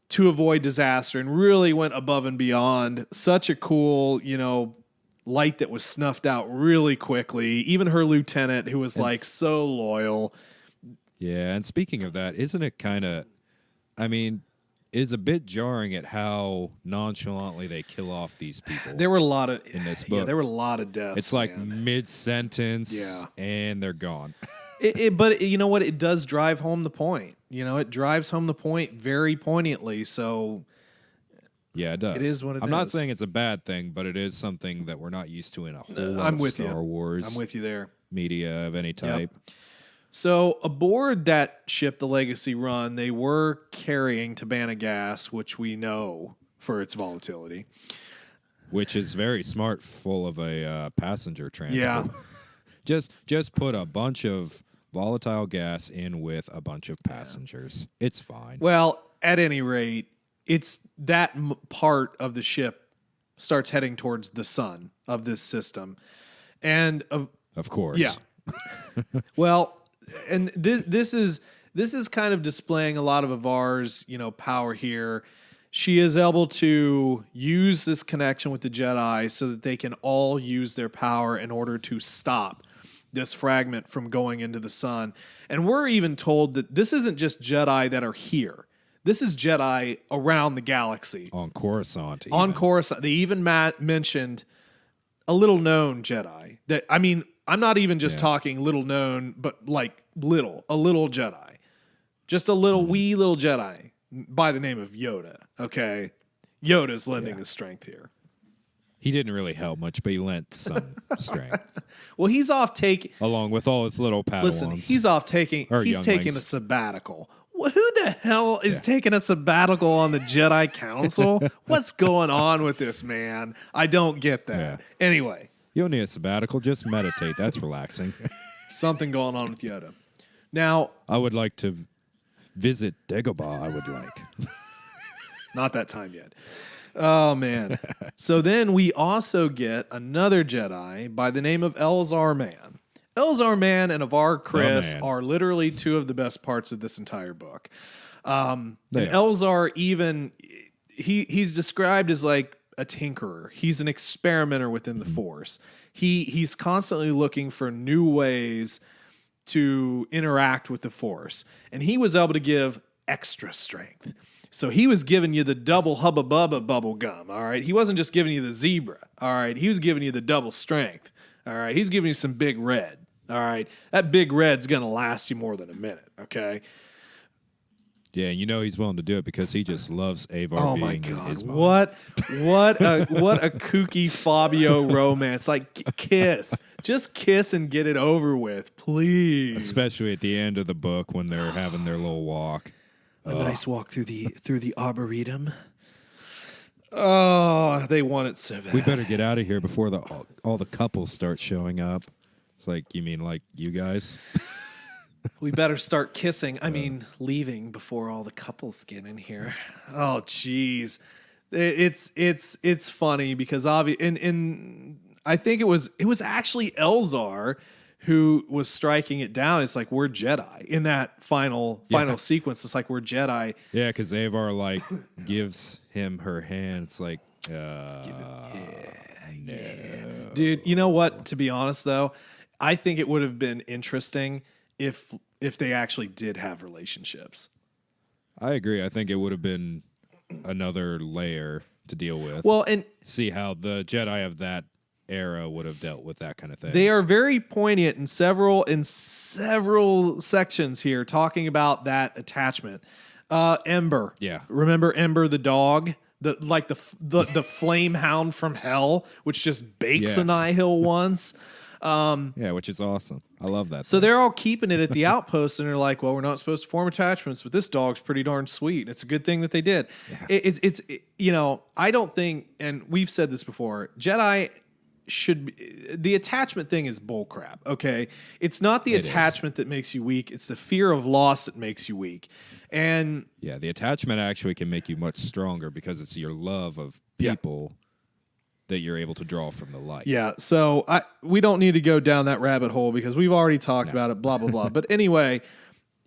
to avoid disaster and really went above and beyond. Such a cool, light that was snuffed out really quickly. Even her lieutenant, who was so loyal. Yeah, and speaking of that, isn't it kind of, it's a bit jarring at how nonchalantly they kill off these people. There were a lot of in this book. Yeah, there were a lot of deaths. It's like mid-sentence, and they're gone. But you know what? It does drive home the point. It drives home the point very poignantly. So, yeah, it does. It is what it is. I'm not saying it's a bad thing, but it is something that we're not used to in a whole lot of Star Wars. I'm with you there. Media of any type. Yep. So, aboard that ship, the Legacy Run, they were carrying Tabana gas, which we know for its volatility. Which is very smart, full of a passenger transport. Yeah. Just put a bunch of volatile gas in with a bunch of passengers. It's fine. Well, at any rate, it's that part of the ship starts heading towards the sun of this system. And of course. Yeah. Well, and this is kind of displaying a lot of Avar's, power here. She is able to use this connection with the Jedi so that they can all use their power in order to stop this fragment from going into the sun. And we're even told that this isn't just Jedi that are here. This is Jedi around the galaxy. On Coruscant. Even. On Coruscant. They even mentioned a little known Jedi. I'm not even just talking little known, but like a little Jedi. Just a wee little Jedi by the name of Yoda. Okay. Yoda's lending his strength here. He didn't really help much, but he lent some strength. Well, he's off taking... Along with all his little Padawans. Listen, he's off taking... He's taking a sabbatical. Who the hell is taking a sabbatical on the Jedi Council? What's going on with this man? I don't get that. Yeah. Anyway. You don't need a sabbatical. Just meditate. That's relaxing. Something going on with Yoda. Now... I would like to visit Dagobah, I would like. It's not that time yet. Oh, man. So then we also get another Jedi by the name of Elzar Mann. Elzar Mann and Avar Kriss are literally two of the best parts of this entire book. And Elzar even, he's described as like a tinkerer. He's an experimenter within the Force. He's constantly looking for new ways to interact with the Force. And he was able to give extra strength. So he was giving you the double Hubba Bubba bubble gum, all right? He wasn't just giving you the zebra, all right? He was giving you the double strength, all right? He's giving you some big red, all right? That big red's going to last you more than a minute, okay? Yeah, and he's willing to do it because he just loves Avar being in his mind. What a kooky Fabio romance. Like, kiss. Just kiss and get it over with, please. Especially at the end of the book when they're having their little walk. A nice walk through the arboretum. Oh, they want it so bad. We better get out of here before all the couples start showing up. It's like, you mean like you guys? We better start kissing. Leaving before all the couples get in here. Oh, jeez. It's funny because and I think it was actually Elzar who was striking it down. It's like, we're Jedi in that final sequence. It's like, we're Jedi. Yeah, because Avar gives him her hand. It's like, no. Dude, you know what? To be honest, though, I think it would have been interesting if they actually did have relationships. I agree. I think it would have been another layer to deal with. Well, and see how the Jedi of that era would have dealt with that kind of thing. They are very poignant in several sections here talking about that attachment. Ember. Yeah. Remember Ember the dog? The flame hound from hell, which just bakes a Nihil once. Yeah, which is awesome. I love that. So they're all keeping it at the outpost, and they're like, well, we're not supposed to form attachments, but this dog's pretty darn sweet. And it's a good thing that they did. Yeah. I don't think, and we've said this before, Jedi should be, the attachment thing is bullcrap, okay? It's not the attachment that makes you weak. It's the fear of loss that makes you weak. And yeah, the attachment actually can make you much stronger because it's your love of people that you're able to draw from the light. Yeah, so we don't need to go down that rabbit hole because we've already talked about it, blah, blah, blah. But anyway,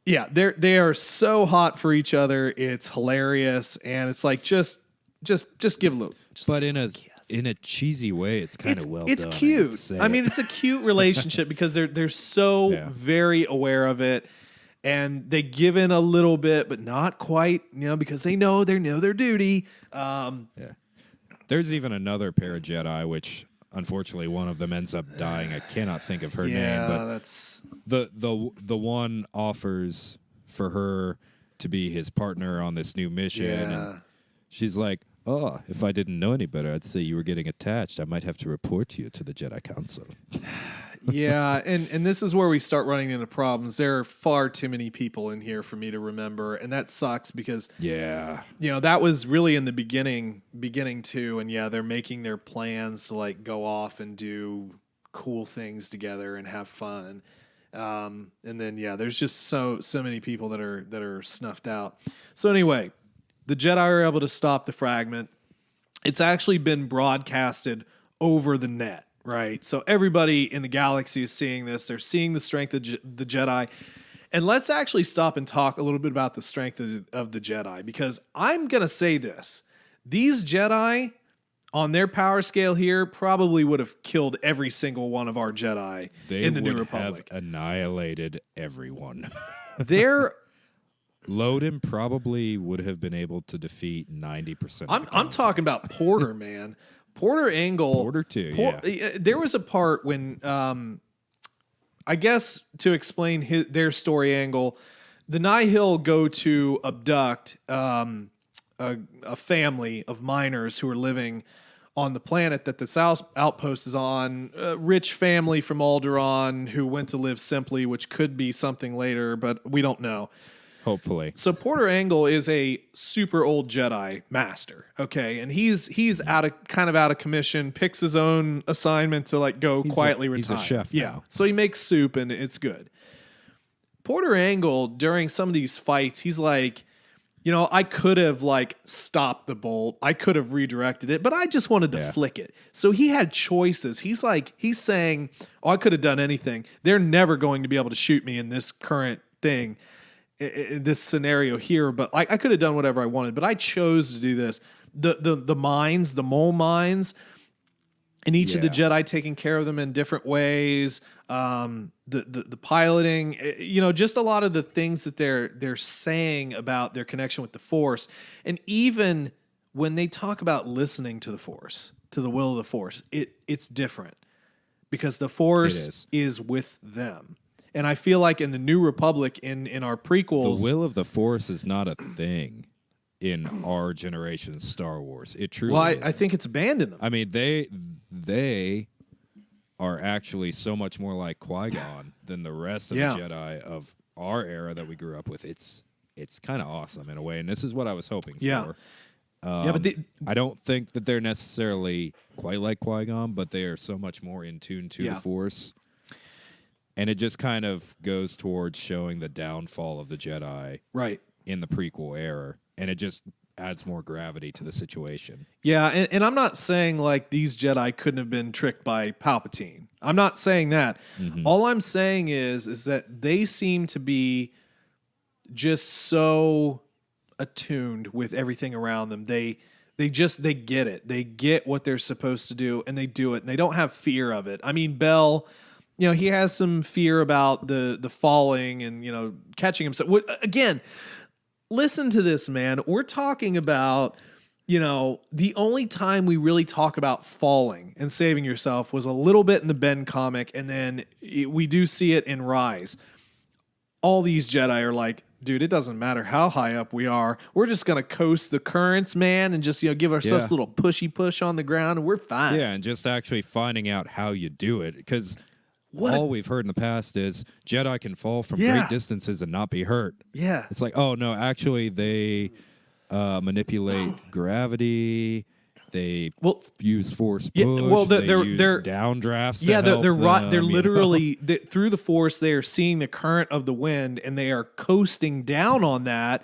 yeah, they are so hot for each other. It's hilarious, and it's like just give a little. But in a cheesy way, it's kind of well done. It's cute. It's a cute relationship because they're so very aware of it, and they give in a little bit, but not quite. Because they know their duty. There's even another pair of Jedi, which unfortunately one of them ends up dying. I cannot think of her name, but that's the one offers for her to be his partner on this new mission, and she's like, "Oh, if I didn't know any better, I'd say you were getting attached. I might have to report you to the Jedi Council." Yeah, and this is where we start running into problems. There are far too many people in here for me to remember, and that sucks because that was really in the beginning too. And they're making their plans to like go off and do cool things together and have fun. And then there's just so many people that are snuffed out. So anyway, the Jedi are able to stop the fragment. It's actually been broadcasted over the net, right? So everybody in the galaxy is seeing this. They're seeing the strength of the Jedi. And let's actually stop and talk a little bit about the strength of the Jedi, because I'm going to say this. These Jedi, on their power scale here, probably would have killed every single one of our Jedi in the New Republic. Have annihilated everyone. They're... Loden probably would have been able to defeat 90%. I'm talking about Porter, man. Porter Angle. Porter too, There was a part when, I guess to explain their story angle, the Nihil go to abduct a family of miners who are living on the planet that the South Outpost is on. A rich family from Alderaan who went to live simply, which could be something later, but we don't know. Hopefully. So Porter Angle is a super old Jedi master, okay? And he's kind of out of commission, picks his own assignment to like go quietly retire. He's a chef now. So he makes soup and it's good. Porter Angle, during some of these fights, he's like, I could have like stopped the bolt. I could have redirected it, but I just wanted to flick it. So he had choices. He's saying, I could have done anything. They're never going to be able to shoot me in this current thing. This scenario here, but I could have done whatever I wanted, but I chose to do this. The mines, the mole mines, and each of the Jedi taking care of them in different ways. The piloting, just a lot of the things that they're saying about their connection with the Force, and even when they talk about listening to the Force, to the will of the Force, it's different because the Force is with them. And I feel like in the New Republic, in our prequels... The will of the Force is not a thing in our generation's Star Wars. It truly is. I think it's abandoned them. I mean, they are actually so much more like Qui-Gon than the rest of the Jedi of our era that we grew up with. It's kind of awesome in a way, and this is what I was hoping for. But I don't think that they're necessarily quite like Qui-Gon, but they are so much more in tune to the Force. And it just kind of goes towards showing the downfall of the Jedi in the prequel era. And it just adds more gravity to the situation. Yeah, and I'm not saying like these Jedi couldn't have been tricked by Palpatine. I'm not saying that. Mm-hmm. All I'm saying is that they seem to be just so attuned with everything around them. They get it. They get what they're supposed to do, and they do it. And they don't have fear of it. I mean, Bell... he has some fear about the falling and, catching himself. Again, listen to this, man. We're talking about, the only time we really talk about falling and saving yourself was a little bit in the Ben comic, and then we do see it in Rise. All these Jedi are like, dude, it doesn't matter how high up we are. We're just going to coast the currents, man, and just, give ourselves a little pushy push on the ground, and we're fine. Yeah, and just actually finding out how you do it, because... all we've heard in the past is Jedi can fall from great distances and not be hurt. Yeah. It's like, oh, no, actually they manipulate gravity. They use force push. They use downdrafts to help them, they're literally, through the Force, they are seeing the current of the wind, and they are coasting down on that,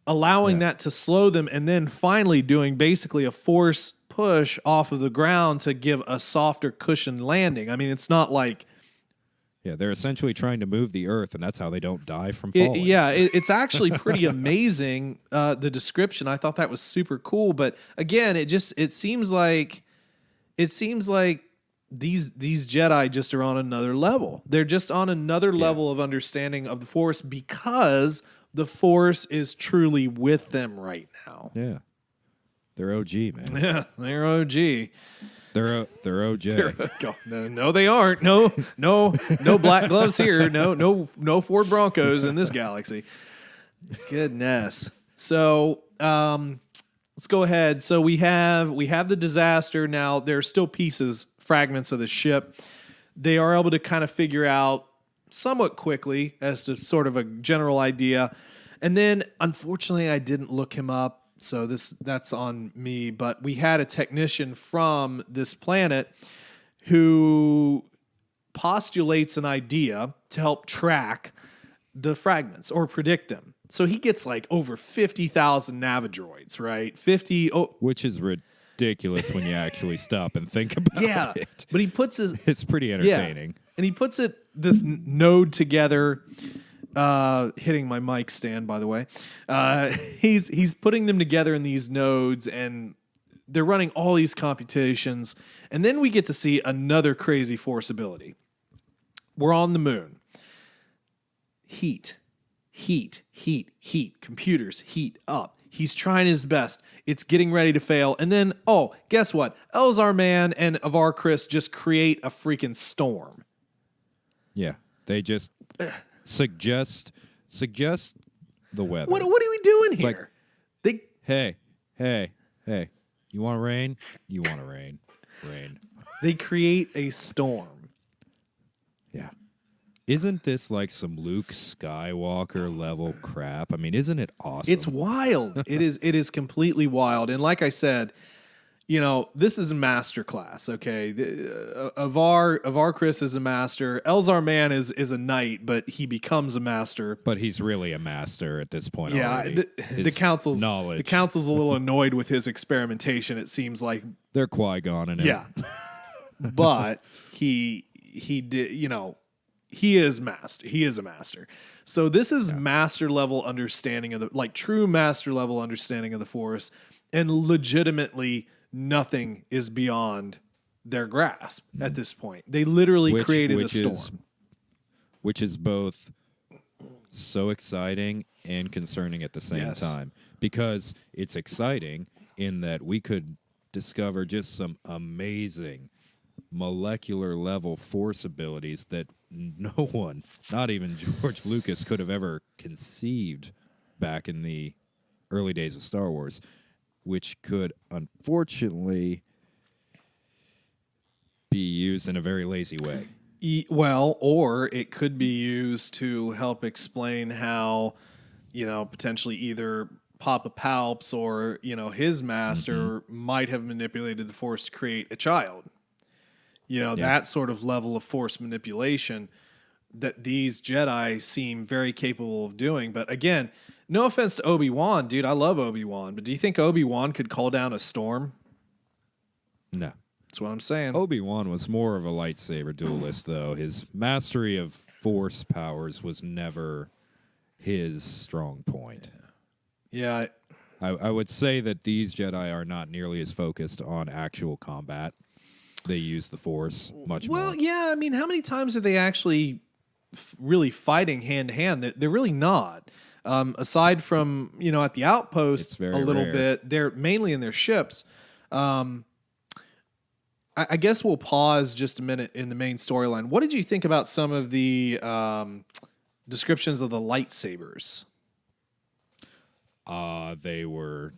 allowing that to slow them, and then finally doing basically a force push off of the ground to give a softer cushioned landing. I mean, it's not like... Yeah, they're essentially trying to move the Earth, and that's how they don't die from falling. It's actually pretty amazing, the description. I thought that was super cool. But again, it seems like these Jedi just are on another level. They're just on another level of understanding of the Force because the Force is truly with them right now. Yeah. They're OG, man. Yeah, they're OG. They're OJ. No, they aren't. No black gloves here. No Ford Broncos in this galaxy. Goodness. So let's go ahead. So we have the disaster now. There are still fragments of the ship. They are able to kind of figure out somewhat quickly as to sort of a general idea. And then, unfortunately, I didn't look him up. So that's on me, but we had a technician from this planet who postulates an idea to help track the fragments or predict them. So he gets like over 50,000 Navidroids, right? Which is ridiculous when you actually stop and think about it. But he puts it's pretty entertaining. And he puts this node together. Hitting my mic stand, by the way. He's putting them together in these nodes, and they're running all these computations. And then we get to see another crazy force ability. We're on the moon. Heat. Computers heat up. He's trying his best. It's getting ready to fail. And then, guess what? Elzar Mann and Avar Kriss just create a freaking storm. Yeah. They just suggest the weather. What are we doing here? Like, hey. You want rain? You want to rain. Rain. They create a storm. Yeah. Isn't this like some Luke Skywalker level crap? I mean, isn't it awesome? It's wild. It is completely wild. And like I said, this is a master class, okay? Avar Kriss is a master. Elzar Mann is a knight, but he becomes a master. But he's really a master at this point. Yeah, already. the council's knowledge. The council's a little annoyed with his experimentation. It seems like they're Qui-Gon in it. Yeah, but he did. He is master. He is a master. So this is master level understanding of true master level understanding of the Force, and legitimately nothing is beyond their grasp at this point. They literally created a storm. Which is both so exciting and concerning at the same time. Because it's exciting in that we could discover just some amazing molecular level Force abilities that no one, not even George Lucas, could have ever conceived back in the early days of Star Wars, which could unfortunately be used in a very lazy way. Or it could be used to help explain how, potentially either Papa Palps or, his master might have manipulated the Force to create a child. That sort of level of Force manipulation that these Jedi seem very capable of doing. But again, no offense to Obi-Wan, dude. I love Obi-Wan. But do you think Obi-Wan could call down a storm? No. That's what I'm saying. Obi-Wan was more of a lightsaber duelist, though. His mastery of Force powers was never his strong point. Yeah. I would say that these Jedi are not nearly as focused on actual combat. They use the Force much more. Well, yeah. I mean, how many times are they actually really fighting hand to hand? They're really not. Aside from, at the outpost a little bit, they're mainly in their ships. I guess we'll pause just a minute in the main storyline. What did you think about some of the descriptions of the lightsabers? They were...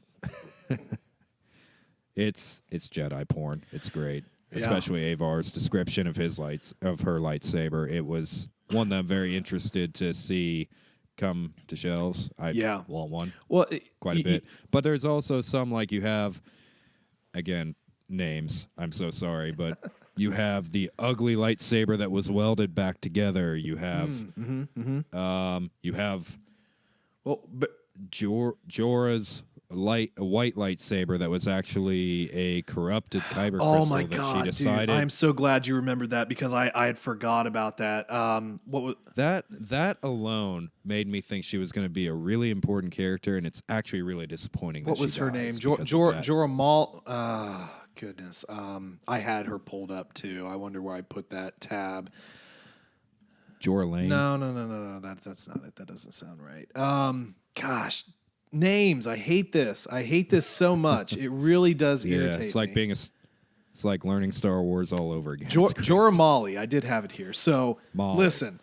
It's Jedi porn. It's great. Especially Avar's description of her lightsaber. It was one that I'm very interested to see come to shelves. I want one. Well, quite a bit. But there's also some you have, again, names. I'm so sorry, but you have the ugly lightsaber that was welded back together. You have, Jorah's a white lightsaber that was actually a corrupted kyber crystal. Oh my god, she decided. Dude, I'm so glad you remembered that because I had forgot about that. What was that alone made me think she was going to be a really important character, and it's actually really disappointing. What was her name? Jorah Maul. Goodness. I had her pulled up too. I wonder where I put that tab. Jorah Lane. No. That's not it. That doesn't sound right. Gosh. Names. I hate this. I hate this so much. It really does irritate me. It's like it's like learning Star Wars all over again. Jorah Mali. I did have it here. So listen,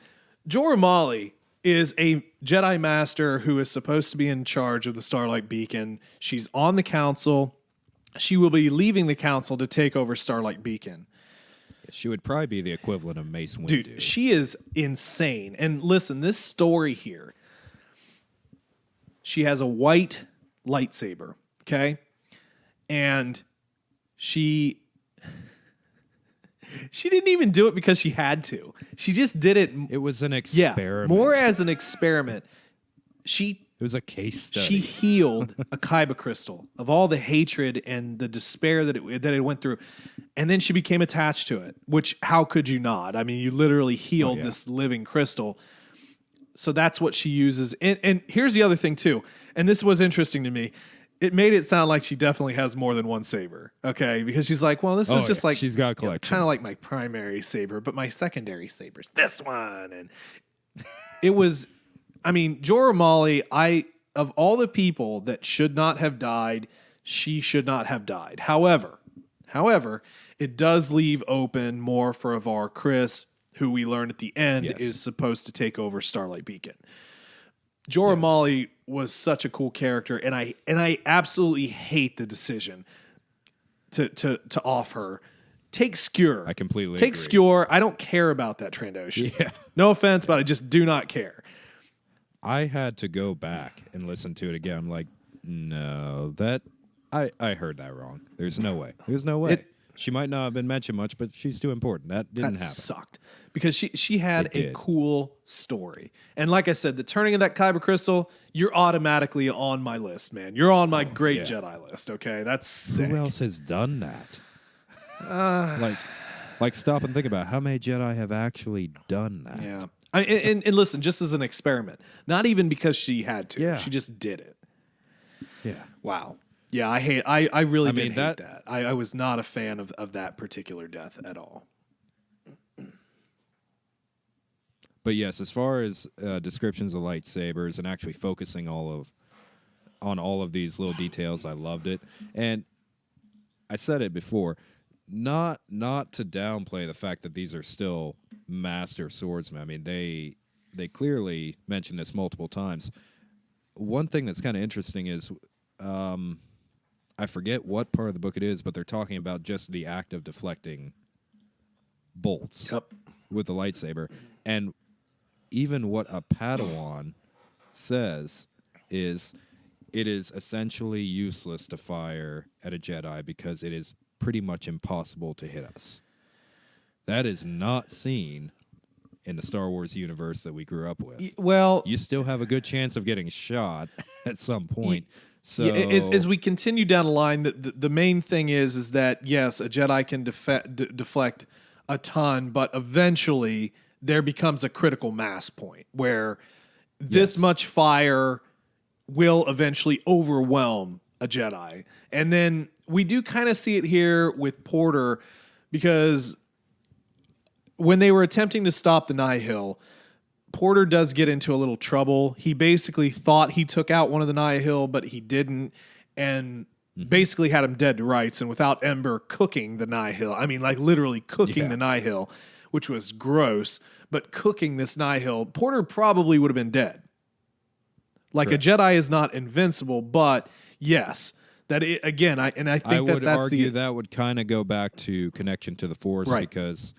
Jorah Mali is a Jedi Master who is supposed to be in charge of the Starlight Beacon. She's on the council. She will be leaving the council to take over Starlight Beacon. She would probably be the equivalent of Mace Windu. Dude, she is insane. And listen, this story here. She has a white lightsaber, okay? And she She didn't even do it because she had to. She just did it. It was an Yeah, experiment. more as an experiment. It was a case study. She healed a Kyber crystal of all the hatred and the despair that it went through. And then she became attached to it, which how could you not? I mean, you literally healed this living crystal. So that's what she uses. And here's the other thing too. And this was interesting to me. It made it sound like she definitely has more than one saber. Okay. Because she's like, well, this is just like, she's got a collection. Kind of like my primary saber, but my secondary saber's this one. And it was, I mean, Jorah Molly, of all the people that should not have died, she should not have died. However, it does leave open more for Avar Kriss, who we learn at the end is supposed to take over Starlight Beacon. Jorah Molly was such a cool character, and I absolutely hate the decision to off her. Take Skewer. I completely take agree. Skewer. I don't care about that Trandoshan. Yeah. No offense, but I just do not care. I had to go back and listen to it again. I'm like, no, that I heard that wrong. There's no way. There's no way. She might not have been mentioned much, but she's too important. That didn't happen. Sucked because she had a cool story. And like I said, the turning of that Kyber crystal, you're automatically on my list, man. You're on my great Jedi list. Okay, that's sick. Who else has done that? Like stop and think about how many Jedi have actually done that. Yeah. And listen, just as an experiment, not even because she had to. Yeah. She just did it. Yeah. Wow. Yeah, I really did hate that. I was not a fan of that particular death at all. But yes, as far as descriptions of lightsabers and actually focusing on all of these little details, I loved it. And I said it before, not to downplay the fact that these are still master swordsmen. I mean, they clearly mention this multiple times. One thing that's kind of interesting is I forget what part of the book it is, but they're talking about just the act of deflecting bolts with the lightsaber. And even what a Padawan says is it is essentially useless to fire at a Jedi because it is pretty much impossible to hit us. That is not seen in the Star Wars universe that we grew up with. Well, you still have a good chance of getting shot at some point. So as we continue down the line, the main thing is that yes, a Jedi can deflect a ton, but eventually there becomes a critical mass point where this much fire will eventually overwhelm a Jedi. And then we do kind of see it here with Porter, because when they were attempting to stop the Nihil, Porter does get into a little trouble. He basically thought he took out one of the Nihil, but he didn't, and basically had him dead to rights. And without Ember cooking the Nihil, I mean, like literally cooking the Nihil, which was gross, but cooking this Nihil, Porter probably would have been dead. Like a Jedi is not invincible, but yes, that it, again, I think I would that's argue that would kind of go back to connection to the Force, Right. because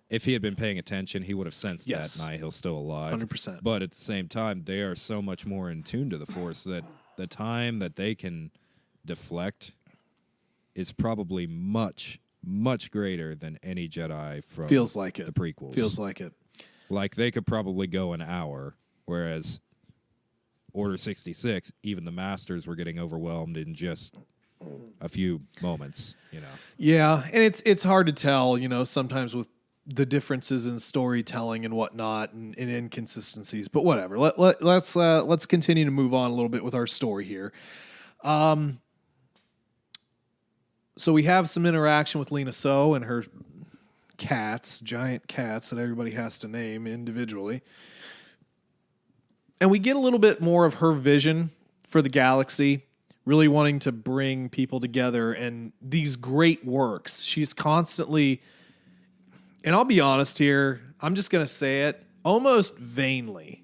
if he had been paying attention, he would have sensed that Nihil's still alive. 100%. But at the same time, they are so much more in tune to the Force that the time that they can deflect is probably much, much greater than any Jedi from feels like it. the prequels. Feels like it. Like they could probably go an hour, whereas Order 66, even the Masters were getting overwhelmed in just a few moments, you know. Yeah, and it's hard to tell, you know, sometimes with the differences in storytelling and whatnot, and inconsistencies. But whatever. Let's continue to move on a little bit with our story here. So we have some interaction with Lena So and her cats, giant cats that everybody has to name individually. And we get a little bit more of her vision for the galaxy, really wanting to bring people together and these great works. She's constantly, and I'll be honest here, I'm just going to say it, almost vainly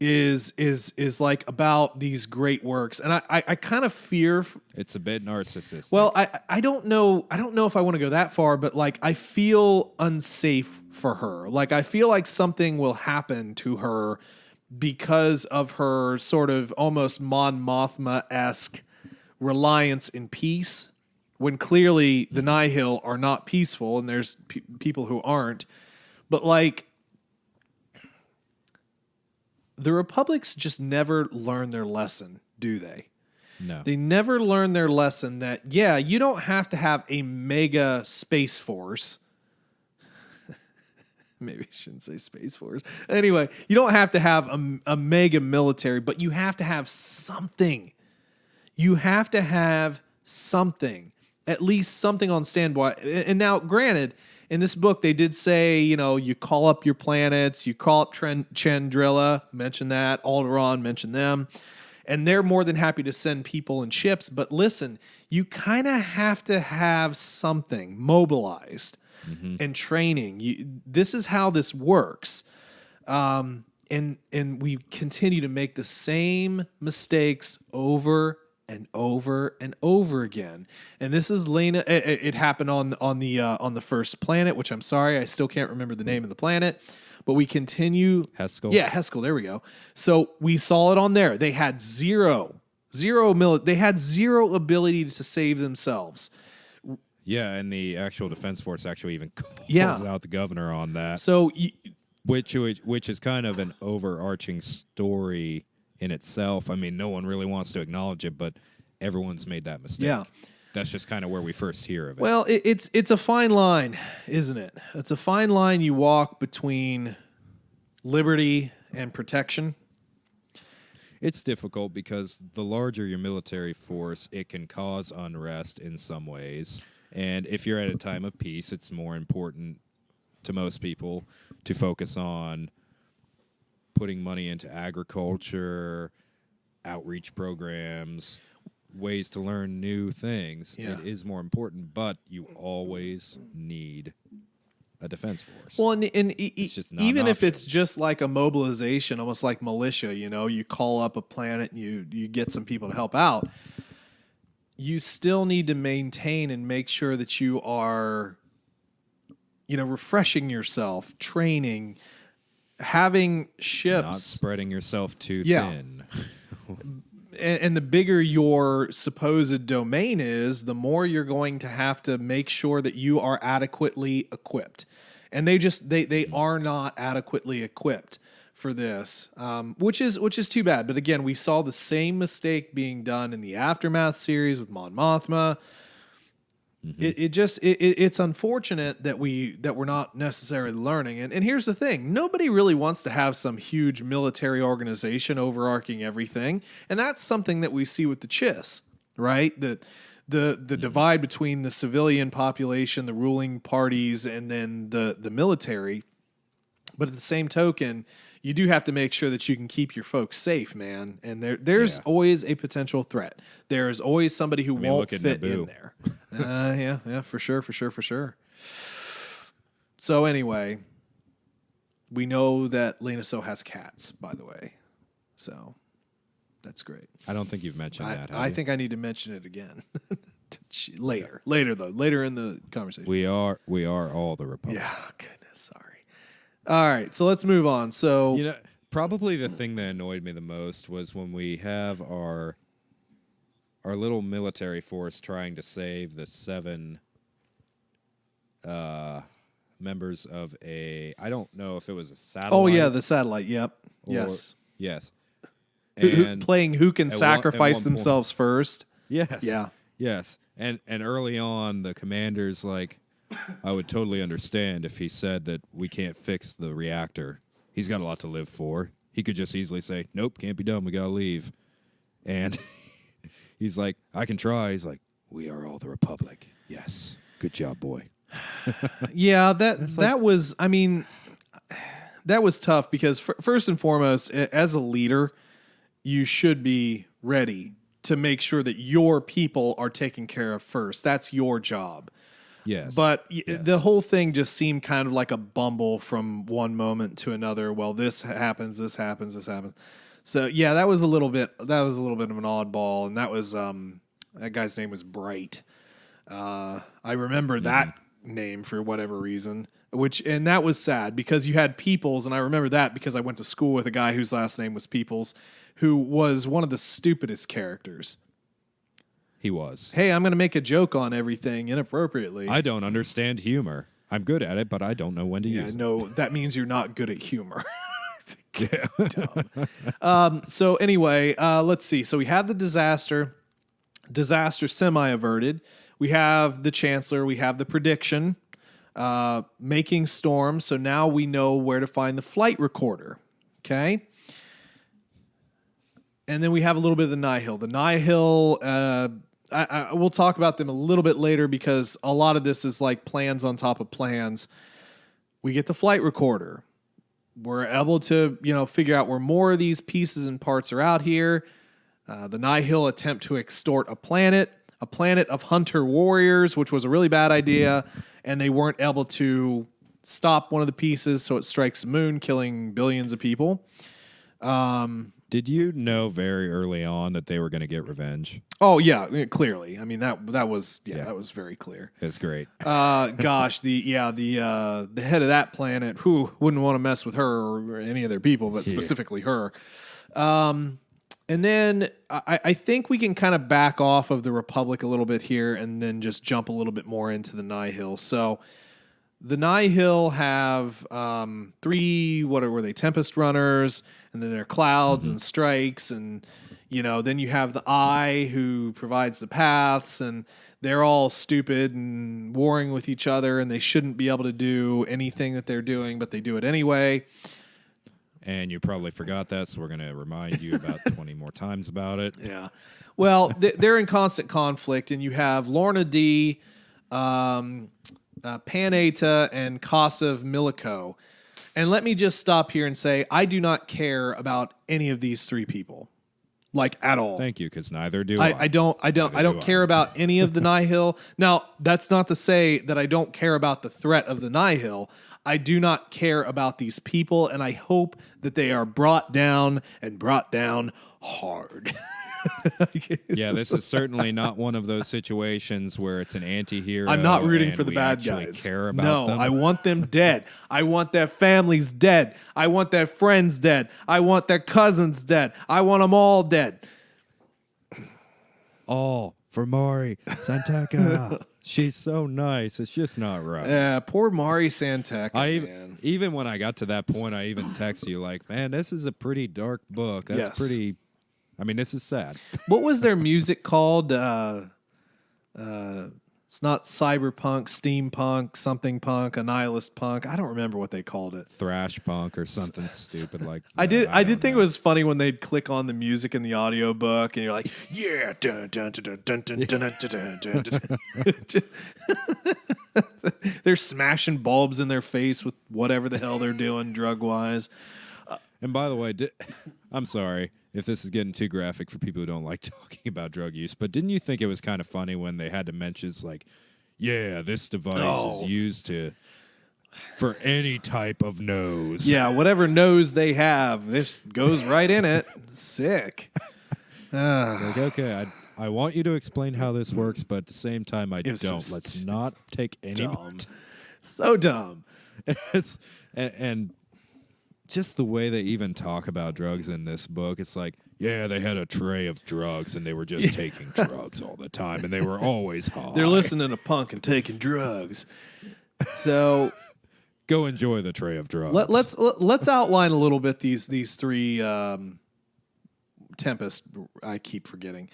is like about these great works. And I kind of fear it's a bit narcissistic. Well, I don't know if I want to go that far, but like I feel unsafe for her. Like I feel like something will happen to her because of her sort of almost Mon Mothma-esque reliance in peace, when clearly the Nihil are not peaceful and there's people who aren't. But like, the Republics just never learn their lesson, do they? No. They never learn their lesson that, yeah, you don't have to have a mega space force. Maybe I shouldn't say space force. Anyway, you don't have to have a mega military, but you have to have something. You have to have something, at least something on standby. And now, granted, in this book, they did say, you know, you call up your planets, you call up Chandrilla, mention that, Alderaan, mention them, and they're more than happy to send people and ships. But listen, you kind of have to have something mobilized and training. This is how this works. And we continue to make the same mistakes over and over and over again. And this is Lena. It happened on the first planet, which I'm sorry, I still can't remember the name of the planet. But we continue. Heskel. Yeah, Heskel. There we go. So we saw it on there. They had zero They had zero ability to save themselves. Yeah, and the actual Defense Force actually even calls out the governor on that. So, which is kind of an overarching story in itself. I mean, no one really wants to acknowledge it, but everyone's made that mistake. Yeah. That's just kind of where we first hear of it. Well, it's a fine line, isn't it? It's a fine line you walk between liberty and protection. It's difficult because the larger your military force, it can cause unrest in some ways. And if you're at a time of peace, it's more important to most people to focus on putting money into agriculture, outreach programs, ways to learn new things. Yeah. It is more important, but you always need a defense force. Well, and It's just not even an if option. it's just like a mobilization, almost like militia, you know, you call up a planet and you get some people to help out, you still need to maintain and make sure that you are, you know, refreshing yourself, training, having ships. Not spreading yourself too Yeah. thin. And the bigger your supposed domain is, the more you're going to have to make sure that you are adequately equipped. And they are not adequately equipped for this, which is too bad. But again, we saw the same mistake being done in the Aftermath series with Mon Mothma. It's unfortunate that we're not necessarily learning. And here's the thing: nobody really wants to have some huge military organization overarching everything, and that's something that we see with the Chiss, right? The divide between the civilian population, the ruling parties, and then the military. But at the same token, you do have to make sure that you can keep your folks safe, man. And there's always a potential threat. There is always somebody who won't look at fit Naboo. in there. Yeah, for sure. So anyway, we know that Lena So has cats, by the way. So that's great. I don't think you've mentioned that. I think I need to mention it again. Later though. Later in the conversation. we are all the Republic. Yeah, goodness, sorry. All right, so let's move on. So You know, probably the thing that annoyed me the most was when we have our little military force trying to save the 7 members of I don't know if it was a satellite. oh yeah, the satellite. Yep. or- Yes. Yes. And playing who can at sacrifice one point- themselves first. Yes. Yeah. Yes. And early on, the commander's like, I would totally understand if he said that we can't fix the reactor. He's got a lot to live for. He could just easily say, nope, can't be done. We got to leave. And he's like, I can try. He's like, we are all the Republic. Yes. Good job, boy. Yeah, that was, I mean, that was tough because first and foremost, as a leader, you should be ready to make sure that your people are taken care of first. That's your job. Yes. But the whole thing just seemed kind of like a bumble from one moment to another. Well, this happens. So yeah, that was a little bit of an oddball, and that was that guy's name was Bright. I remember that name for whatever reason, and that was sad because you had Peoples, and I remember that because I went to school with a guy whose last name was Peoples, who was one of the stupidest characters. He was. Hey, I'm going to make a joke on everything inappropriately. I don't understand humor. I'm good at it, but I don't know when to use it. No, that means you're not good at humor. Yeah. So anyway, let's see. So we have the disaster semi-averted. We have the Chancellor. We have the prediction, making storms. So now we know where to find the flight recorder. Okay. And then we have a little bit of the Nihil. The Nihil, we'll talk about them a little bit later because a lot of this is like plans on top of plans. We get the flight recorder. We're able to, figure out where more of these pieces and parts are out here. The Nihil attempt to extort a planet of hunter warriors, which was a really bad idea, and they weren't able to stop one of the pieces, so it strikes the moon, killing billions of people. Did you know very early on that they were going to get revenge? Oh yeah, clearly. I mean that was that was very clear. That's great. Gosh, the head of that planet, who wouldn't want to mess with her or any of their people, but specifically her. And then I think we can kind of back off of the Republic a little bit here, and then just jump a little bit more into the Nihil. So the Nihil have 3, what were they, Tempest Runners, and then there are Clouds and Strikes, and then you have the Eye who provides the paths, and they're all stupid and warring with each other, and they shouldn't be able to do anything that they're doing, but they do it anyway. And you probably forgot that, so we're going to remind you about 20 more times about it. Yeah. Well, they're in constant conflict, and you have Lorna D, Paneta, and Kosov Milico. And let me just stop here and say, I do not care about any of these 3 people, like at all. Thank you, because neither do I. I don't care about any of the Nihil. Now, that's not to say that I don't care about the threat of the Nihil. I do not care about these people, and I hope that they are brought down hard. Yeah, this is certainly not one of those situations where it's an anti-hero. I'm not rooting for the we bad actually guys. Care about them. I want them dead. I want their families dead. I want their friends dead. I want their cousins dead. I want them all dead. All for Mari Santaka. She's so nice. It's just not right. Yeah, poor Mari Santaka, man. Even when I got to that point, I even text you like, man, this is a pretty dark book. That's pretty... I mean, this is sad. What was their music called? It's not cyberpunk, steampunk, something punk, a nihilist punk. I don't remember what they called it. Thrash punk or something stupid like that. I did think it was funny when they'd click on the music in the audiobook and you're like, yeah. Dun, dun, dun, dun, dun, dun, dun, dun, dun. They're smashing bulbs in their face with whatever the hell they're doing drug-wise. And by the way, I'm sorry if this is getting too graphic for people who don't like talking about drug use, but didn't you think it was kind of funny when they had to mention, like, yeah, this device is used for any type of nose. Yeah, whatever nose they have, this goes right in it. Sick. Like, okay, I want you to explain how this works, but at the same time, I don't. Let's not take any more time. So dumb. And just the way they even talk about drugs in this book, it's like, yeah, they had a tray of drugs and they were just taking drugs all the time and they were always high. They're listening to punk and taking drugs. So go enjoy the tray of drugs. Let's outline a little bit these 3 Tempest. I keep forgetting.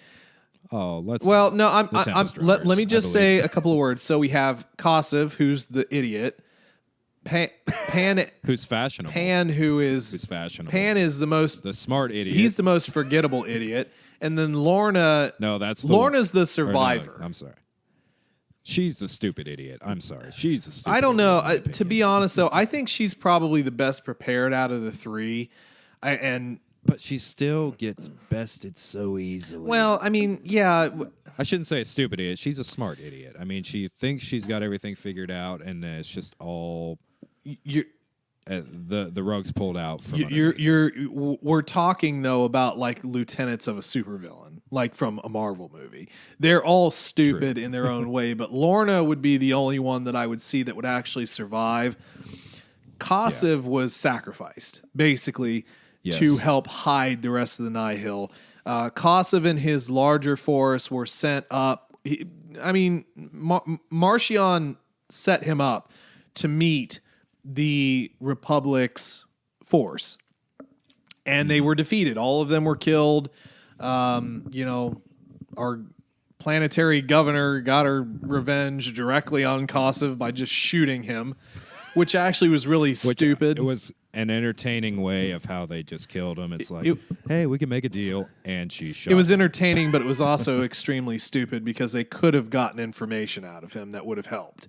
Oh, let's. Well, no, let me just say a couple of words. So we have Kosov, who's the idiot. Pan who's fashionable. Pan who's fashionable. smart idiot. He's the most forgettable idiot. And then Lorna. No, that's Lorna's the survivor. No, I'm sorry. She's the stupid idiot. I'm sorry. She's the stupid. I don't know. To be honest, though, I think she's probably the best prepared out of the 3. But she still gets bested so easily. Well, I mean, yeah. I shouldn't say a stupid idiot. She's a smart idiot. I mean, she thinks she's got everything figured out, and it's just all the rug's pulled out from we're talking though about like lieutenants of a supervillain, like from a Marvel movie. They're all stupid in their own way, but Lorna would be the only one that I would see that would actually survive. Kosov was sacrificed basically to help hide the rest of the Nihil. Kosov and his larger force were sent up. Marchion set him up to meet the Republic's force, and they were defeated. All of them were killed. Our planetary governor got her revenge directly on Kosov by just shooting him, which actually was really stupid. It was an entertaining way of how they just killed him. It's like, hey, we can make a deal, and she shot. It was entertaining, but it was also extremely stupid because they could have gotten information out of him that would have helped.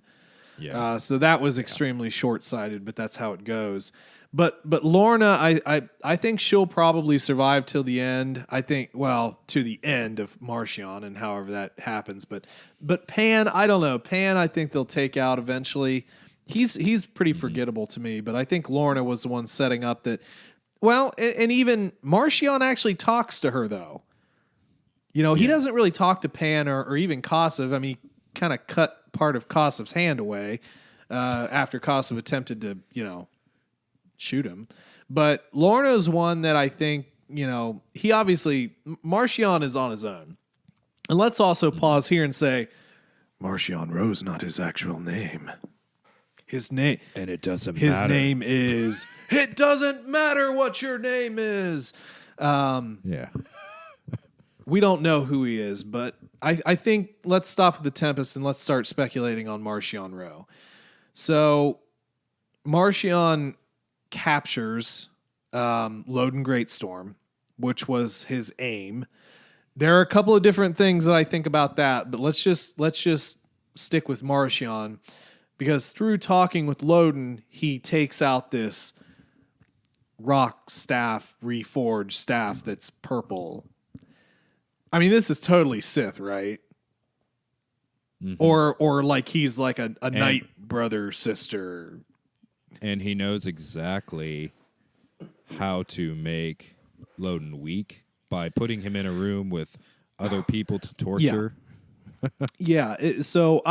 Yeah. So that was extremely short-sighted, but that's how it goes. But Lorna, I think she'll probably survive till the end. I think, to the end of Marchion and however that happens. But Pan, I don't know. Pan, I think they'll take out eventually. He's pretty forgettable to me, but I think Lorna was the one setting up that. Well, and even Marchion actually talks to her though. He doesn't really talk to Pan or even Kosov. I mean, he kind of cut part of Kosov's hand away after Kosov attempted to, shoot him. But Lorna's one that I think, he obviously, Marchion is on his own. And let's also pause here and say, Marchion Ro's not his actual name. His name, and it doesn't matter. His name is, it doesn't matter what your name is. Yeah. We don't know who he is, but I think let's stop with the Tempest and let's start speculating on Marchion Ro. So Marchion captures Loden Greatstorm, which was his aim. There are a couple of different things that I think about that, but let's just stick with Marchion, because through talking with Loden, he takes out this rock staff, reforged staff that's purple. I mean, this is totally Sith, right? Mm-hmm. Or like he's like a Knight brother, sister. And he knows exactly how to make Loden weak by putting him in a room with other people to torture. Yeah. So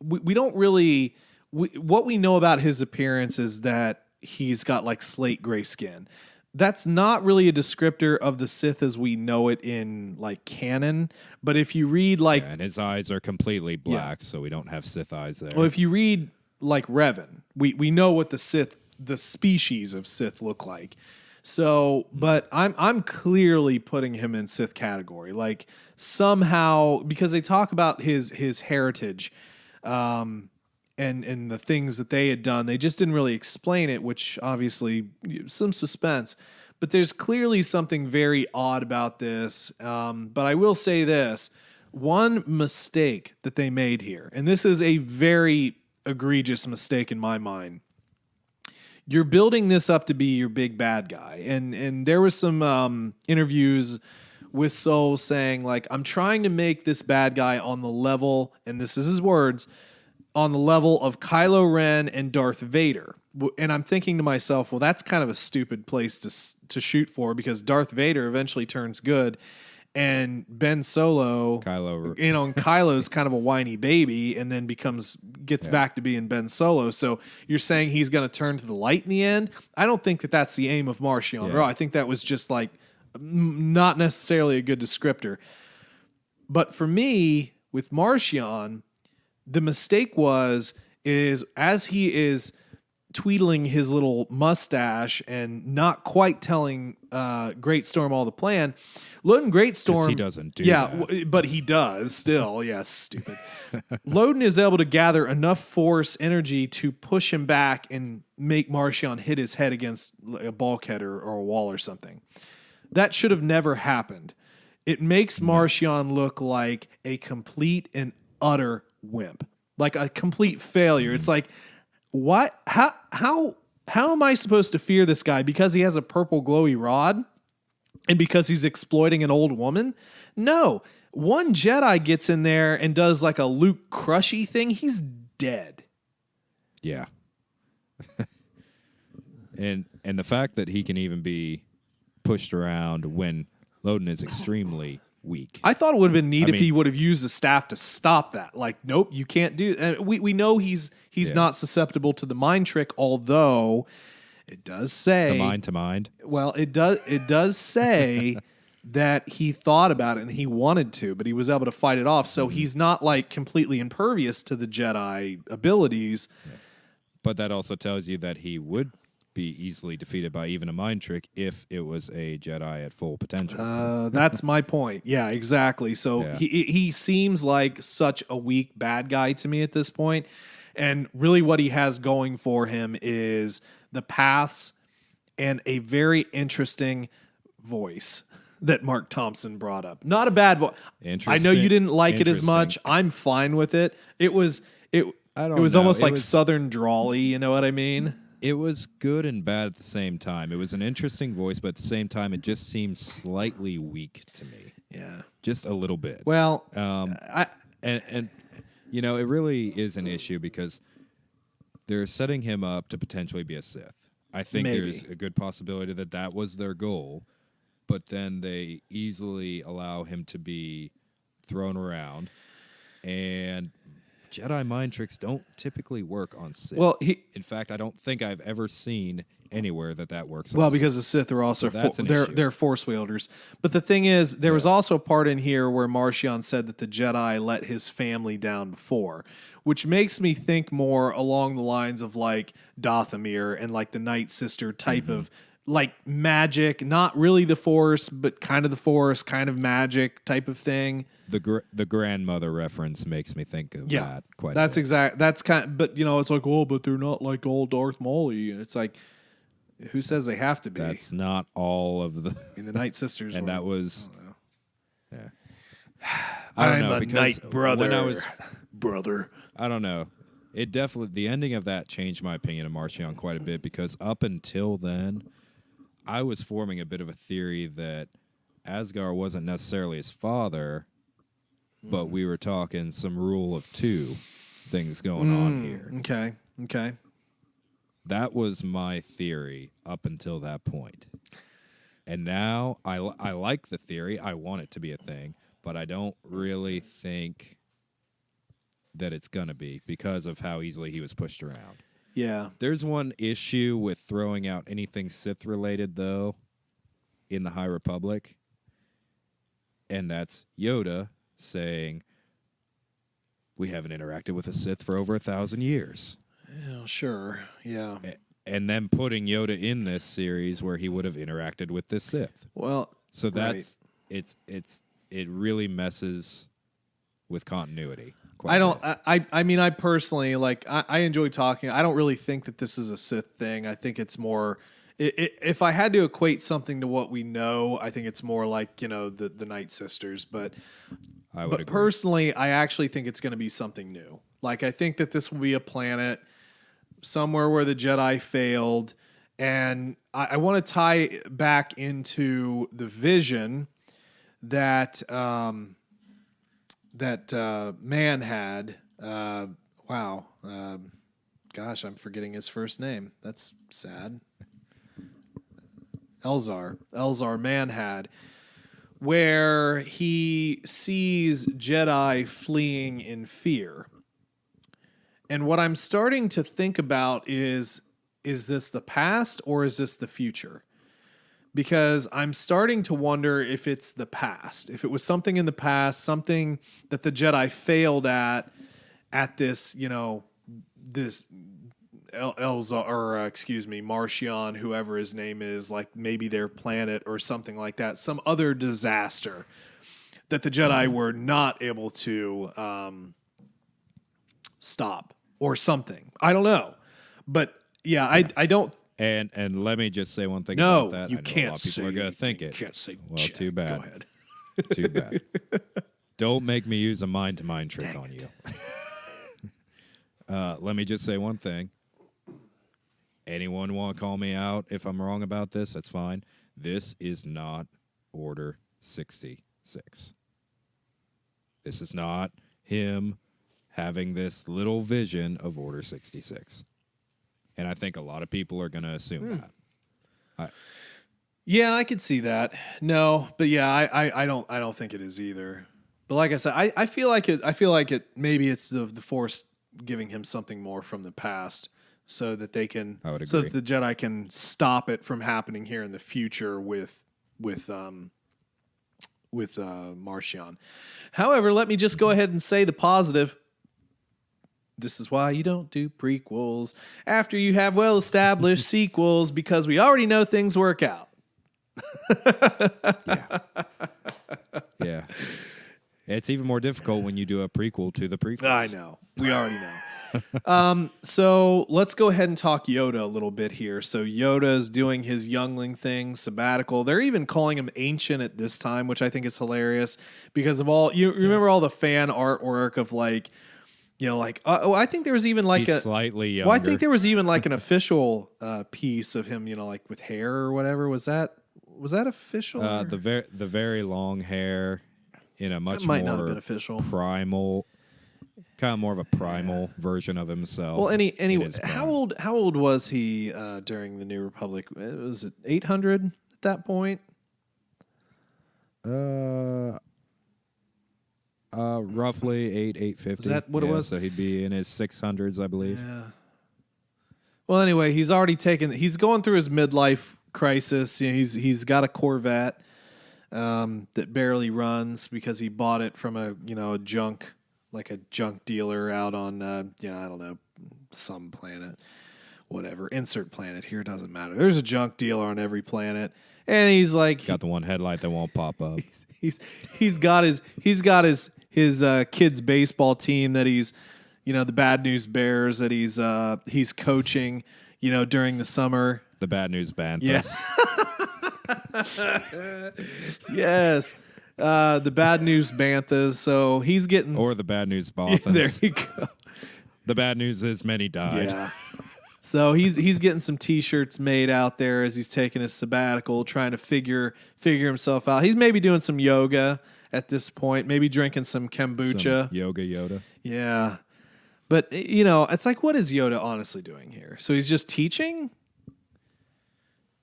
we don't really. What we know about his appearance is that he's got like slate gray skin. That's not really a descriptor of the Sith as we know it in like canon. But if you read and his eyes are completely black, so we don't have Sith eyes there. Well, if you read like Revan, we know what the species of Sith look like. So, but I'm clearly putting him in Sith category. Like somehow, because they talk about his heritage, and the things that they had done, they just didn't really explain it, which obviously some suspense. But there's clearly something very odd about this. But I will say this: one mistake that they made here, and this is a very egregious mistake in my mind. You're building this up to be your big bad guy, and there was some interviews with Soule saying like, I'm trying to make this bad guy on the level, and this is his words, on the level of Kylo Ren and Darth Vader. And I'm thinking to myself, well, that's kind of a stupid place to shoot for, because Darth Vader eventually turns good, and Ben Solo, Kylo's kind of a whiny baby, and then gets back to being Ben Solo. So you're saying he's going to turn to the light in the end? I don't think that that's the aim of Marchion Ro. I think that was just like not necessarily a good descriptor. But for me, with Marchion, the mistake is as he is tweedling his little mustache and not quite telling Greatstorm all the plan, Loden Greatstorm... He doesn't do that. But he does still. Yes, stupid. Loden is able to gather enough force energy to push him back and make Marchion hit his head against a bulkhead or a wall or something. That should have never happened. It makes Marchion look like a complete and utter wimp, like a complete failure. It's like, what? How am I supposed to fear this guy because he has a purple glowy rod and because he's exploiting an old woman? No. One Jedi gets in there and does like a Luke crushy thing. He's dead. Yeah. and the fact that he can even be pushed around when Loden is extremely weak. I thought it would have been neat if he would have used the staff to stop that. Like, nope, you can't do that. We know he's not susceptible to the mind trick, although it does say the mind to mind. Well, it does say that he thought about it and he wanted to, but he was able to fight it off. So he's not like completely impervious to the Jedi abilities. Yeah. But that also tells you that he would be easily defeated by even a mind trick if it was a Jedi at full potential. That's my point. Yeah, exactly. So he seems like such a weak bad guy to me at this point. And really what he has going for him is the paths and a very interesting voice that Mark Thompson brought up. Not a bad voice. I know you didn't like it as much. I'm fine with it. It was almost like Southern drawly, you know what I mean? It was good and bad at the same time. It was an interesting voice, but at the same time, it just seemed slightly weak to me. Yeah. Just a little bit. Well, and you know, it really is an issue because they're setting him up to potentially be a Sith. I think there's a good possibility that that was their goal, but then they easily allow him to be thrown around, and Jedi mind tricks don't typically work on Sith. Well, in fact, I don't think I've ever seen anywhere that works. Well, because the Sith are also they're force wielders. But the thing is, there was also a part in here where Marchion said that the Jedi let his family down before, which makes me think more along the lines of like Dathomir and like the Night Sister type of like magic, not really the Force, but kind of the Force, kind of magic type of thing. The grandmother reference makes me think of that quite a bit. That's kind of, but you know, it's like, oh, but they're not like old Darth Maul, and it's like, who says they have to be? That's not all of the in the Night Sisters. And that was I'm a Night brother. When I was brother. I don't know. It definitely, the ending of that changed my opinion of Marchion quite a bit, because up until then, I was forming a bit of a theory that Asgar wasn't necessarily his father, but we were talking some rule of two things going on here. Okay. That was my theory up until that point. And now I like the theory. I want it to be a thing, but I don't really think that it's going to be because of how easily he was pushed around. Yeah. There's one issue with throwing out anything Sith-related, though, in the High Republic, and that's Yoda saying, we haven't interacted with a Sith for over 1,000 years. Yeah, sure, yeah. And then putting Yoda in this series where he would have interacted with this Sith. Well, so that's it really messes with continuity. I mean, I personally, like, I enjoy talking. I don't really think that this is a Sith thing. I think it's more, if I had to equate something to what we know, I think it's more like, you know, the Night Sisters. But personally, I actually think it's going to be something new. Like, I think that this will be a planet somewhere where the Jedi failed. And I want to tie back into the vision that man had. Gosh, I'm forgetting his first name. That's sad. Elzar man had, where he sees Jedi fleeing in fear. And what I'm starting to think about is this the past or is this the future? Because I'm starting to wonder if it's the past. If it was something in the past, something that the Jedi failed at this, you know, this Marchion, whoever his name is, like maybe their planet or something like that, some other disaster that the Jedi were not able to stop or something. I don't know. But yeah, I don't. And let me just say one thing about that. You can't a lot of people are going to think it. Can't say well, too bad. Go ahead. Too bad. Don't make me use a mind-to-mind trick on you. Let me just say one thing. Anyone want to call me out if I'm wrong about this? That's fine. This is not Order 66. This is not him having this little vision of Order 66. And I think a lot of people are going to assume that. Yeah, I could see that. No, but yeah, I don't think it is either. But like I said, I feel like it. Maybe it's the Force giving him something more from the past, so that they can, so that the Jedi can stop it from happening here in the future with Marchion. However, let me just go ahead and say the positive. This is why you don't do prequels after you have well-established sequels, because we already know things work out. Yeah. It's even more difficult when you do a prequel to the prequel. I know. We already know. So let's go ahead and talk Yoda a little bit here. So Yoda is doing his youngling thing, sabbatical. They're even calling him ancient at this time, which I think is hilarious because of all, you remember all the fan artwork of like, I think there was even like He's slightly younger. Well, I think there was even like an official piece of him, like with hair or whatever. Was that official? The very long hair in a much might more not have been official. primal, kind of more of a primal version of himself. Well, anyway, how old was he during the New Republic? Was it 800 at that point? Roughly 850. Is that what it was? So he'd be in his 600s, I believe. Yeah. Well, anyway, he's going through his midlife crisis. He's got a Corvette that barely runs because he bought it from a junk dealer out on I don't know, some planet, whatever, insert planet here, doesn't matter. There's a junk dealer on every planet, and he's like got the one headlight that won't pop up. He's got his kids baseball team that he's the Bad News Bears that he's coaching during the summer. The Bad News Band. Yes. Yes. The Bad News Banthas. So he's getting... Or the Bad News Bothans. There you go. The bad news is many died. Yeah. So he's getting some T-shirts made out there as he's taking his sabbatical, trying to figure himself out. He's maybe doing some yoga at this point, maybe drinking some kombucha. Some yoga Yoda. Yeah. But, it's like, what is Yoda honestly doing here? So he's just teaching?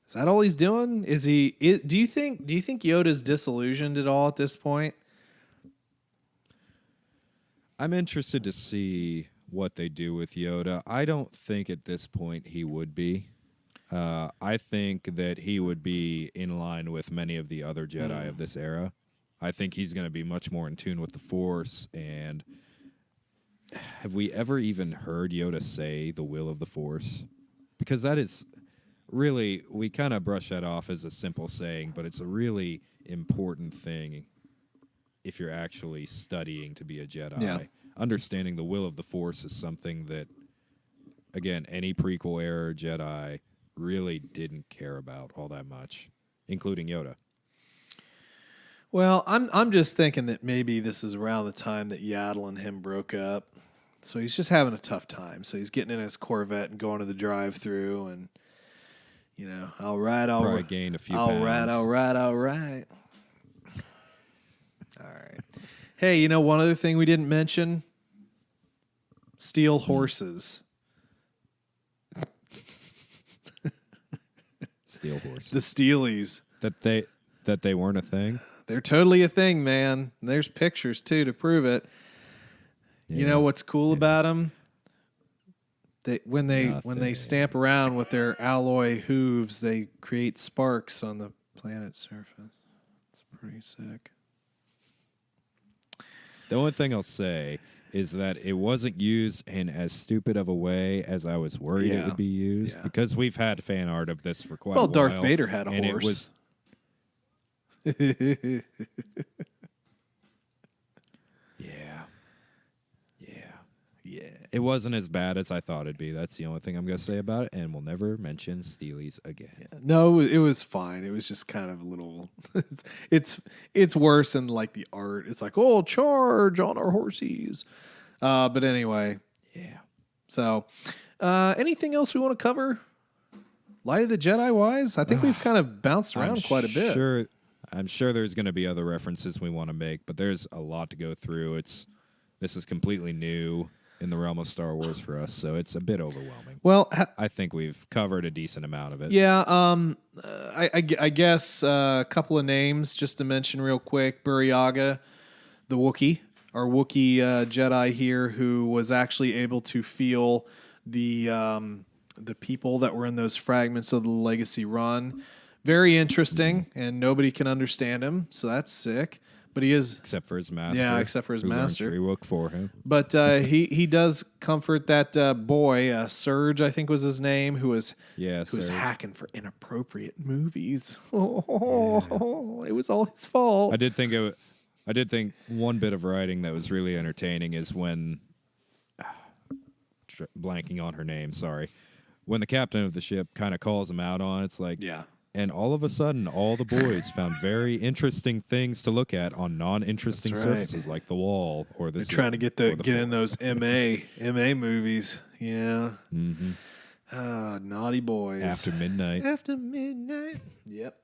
Is that all he's doing? Do you think Yoda's disillusioned at all at this point? I'm interested to see what they do with Yoda. I don't think at this point he would be. I think that he would be in line with many of the other Jedi of this era. I think he's going to be much more in tune with the Force. And have we ever even heard Yoda say the will of the Force? Because that is really, we kind of brush that off as a simple saying, but it's a really important thing if you're actually studying to be a Jedi. Yeah. Understanding the will of the Force is something that, again, any prequel era Jedi really didn't care about all that much, including Yoda. Well, I'm just thinking that maybe this is around the time that Yaddle and him broke up. So he's just having a tough time. So he's getting in his Corvette and going to the drive-thru and, all right. Probably gained a few pounds. All right. Hey, one other thing we didn't mention? Steel horses. Steel horses. The Steelies. That they weren't a thing? They're totally a thing, man. And there's pictures, too, to prove it. Yeah. You know what's cool about them? When they stamp around with their alloy hooves, they create sparks on the planet's surface. It's pretty sick. The only thing I'll say is that it wasn't used in as stupid of a way as I was worried it would be used, because we've had fan art of this for quite a while. Well, Darth Vader had a horse. Yeah. It wasn't as bad as I thought it'd be. That's the only thing I'm going to say about it, and we'll never mention Steelies again. Yeah. No, it was fine. It was just kind of a little... it's worse in, like, the art. It's like, oh, charge on our horsies. But anyway. Yeah. So, anything else we want to cover? Light of the Jedi-wise? I think we've kind of bounced around quite a bit. I'm sure there's going to be other references we want to make, but there's a lot to go through. This is completely new in the realm of Star Wars for us, so it's a bit overwhelming. Well, I think we've covered a decent amount of it. Yeah, I guess a couple of names just to mention real quick. Buryaga, the Wookiee, our Wookiee Jedi here, who was actually able to feel the people that were in those fragments of the Legacy Run, very interesting, and nobody can understand him, so that's sick. But he is, except for his master. yeah, except for his who learns master. free work for him. But he does comfort that boy, Serge, I think was his name, who was Serge. hacking for inappropriate movies. Oh, it was all his fault. I did think one bit of writing that was really entertaining is when blanking on her name. Sorry, when the captain of the ship kind of calls him out on, it's like, Yeah. And all of a sudden, all the boys found very interesting things to look at on non-interesting That's right. surfaces like the wall or the. They're trying to get in those MA movies, you know. Mm-hmm. Naughty boys. After midnight. After midnight. Yep.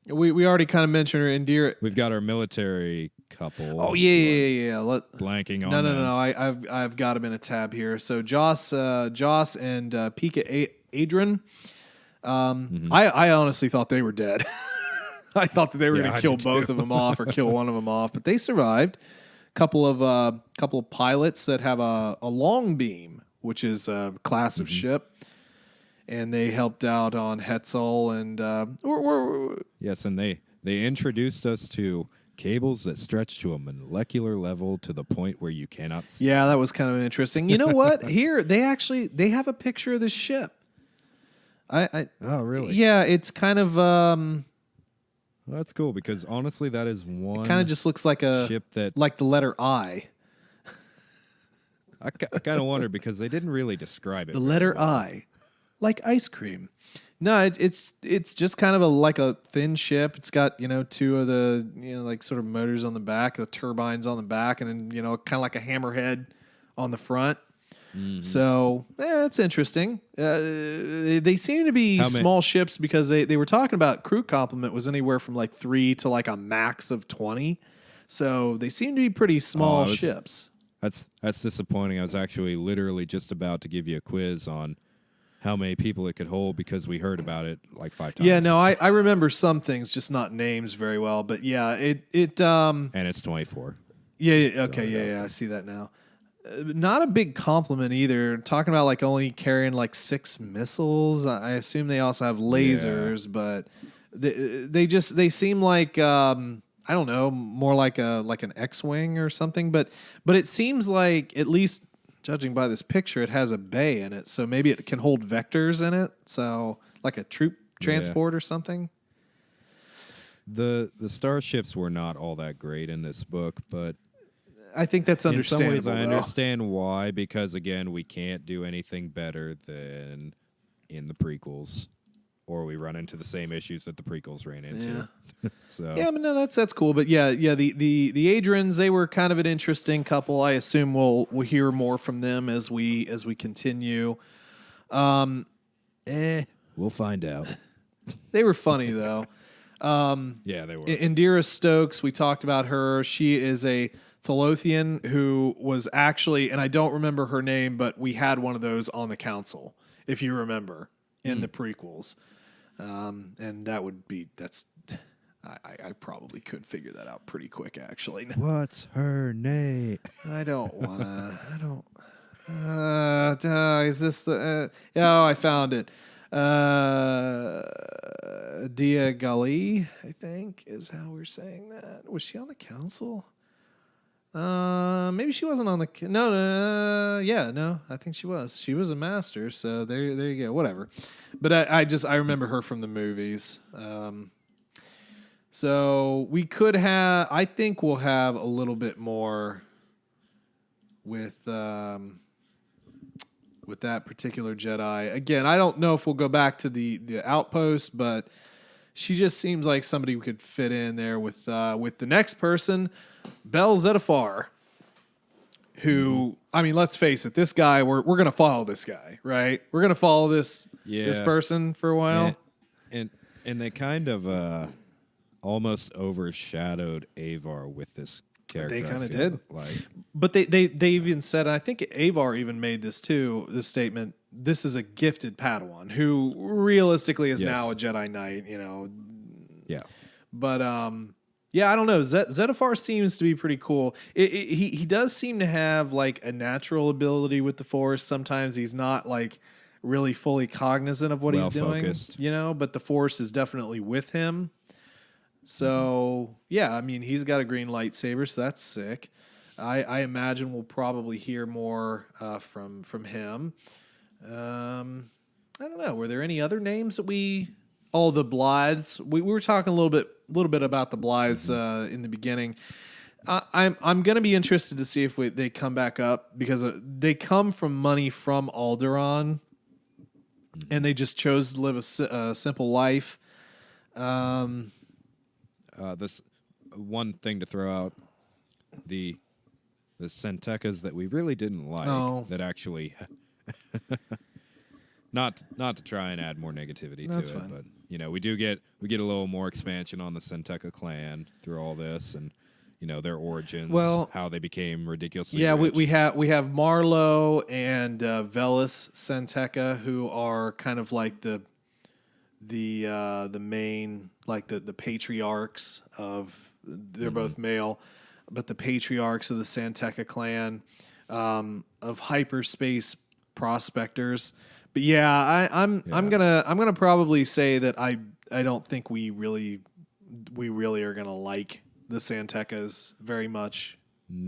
We already kind of mentioned her, Indira. We've got our military couple. Oh yeah. Blanking on. No. I've got them in a tab here. So Joss and Pika Adrian. I honestly thought they were dead. I thought that they were going to kill both of them off or kill one of them off, but they survived. Couple of pilots that have a long beam, which is a class of ship, and they helped out on Hetzel and yes, and they introduced us to cables that stretch to a molecular level to the point where you cannot see. Yeah, that was kind of interesting. You know what? Here they have a picture of the ship. Oh, really? Yeah, it's kind of well, that's cool because honestly, that is one. Kind of just looks like a ship that, like the letter I. I kind of wonder because they didn't really describe it. The letter I, like ice cream. No, it's just kind of like a thin ship. It's got two of the like sort of motors on the back, the turbines on the back, and then kind of like a hammerhead on the front. Mm-hmm. So it's interesting. They seem to be small ships because they were talking about crew complement was anywhere from like 3 to like a max of 20. So they seem to be pretty small ships. That's disappointing. I was actually literally just about to give you a quiz on how many people it could hold because we heard about it like 5 times. Yeah, no, I remember some things, just not names very well. But yeah, it and it's 24. Yeah, okay, yeah, I see that now. Not a big compliment either. Talking about like only carrying like 6 missiles. I assume they also have lasers, but they seem like I don't know, more like an X-wing or something. But it seems like, at least judging by this picture, it has a bay in it, so maybe it can hold vectors in it. So like a troop transport or something. The starships were not all that great in this book, but I think that's understandable. In some ways, I understand why, because, again, we can't do anything better than in the prequels, or we run into the same issues that the prequels ran into. Yeah. So yeah, but no, that's cool. But yeah, the Adrians, they were kind of an interesting couple. I assume we'll hear more from them as we continue. We'll find out. They were funny though. Yeah, they were. Indira Stokes, we talked about her. She is a Thalothian who was actually, and I don't remember her name, but we had one of those on the council, if you remember, in the prequels. And I probably could figure that out pretty quick, actually. What's her name? I don't want to, is this the, I found it. Dia Gali, I think, is how we're saying that. Was she on the council? Maybe she wasn't on the. No. I think she was. She was a master. So there you go. Whatever. But I remember her from the movies. So we could have. I think we'll have a little bit more with that particular Jedi. Again, I don't know if we'll go back to the outpost, but she just seems like somebody we could fit in there with the next person. Bel Zettifar, who, I mean, let's face it, this guy, we're going to follow this guy, right? We're going to follow this person for a while. And they kind of almost overshadowed Avar with this character. They kind of did. Like. But they even said, I think Avar even made this too, this statement, this is a gifted Padawan who realistically is now a Jedi Knight, Yeah. But, yeah, I don't know. Zettifar seems to be pretty cool. He does seem to have like a natural ability with the Force. Sometimes he's not like really fully cognizant of what he's doing, Well-focused. but the Force is definitely with him. So, yeah, I mean, he's got a green lightsaber, so that's sick. I imagine we'll probably hear more from him. I don't know. Were there any other names that the Blythes? We were talking a little bit about the Blythes in the beginning. I'm going to be interested to see if they come back up, because they come from money from Alderaan, and they just chose to live a simple life. This one thing to throw out, the Sentekas that we really didn't like, that actually not to try and add more negativity to it, fine. but we get a little more expansion on the Senteka clan through all this, and their origins, how they became ridiculously rich. we have Marlowe and Velis Senteka, who are kind of like the main, like the patriarchs of, they're both male, but the patriarchs of the Santeka clan, of hyperspace prospectors. But yeah, I'm gonna probably say that I don't think we really are gonna like the Santekas very much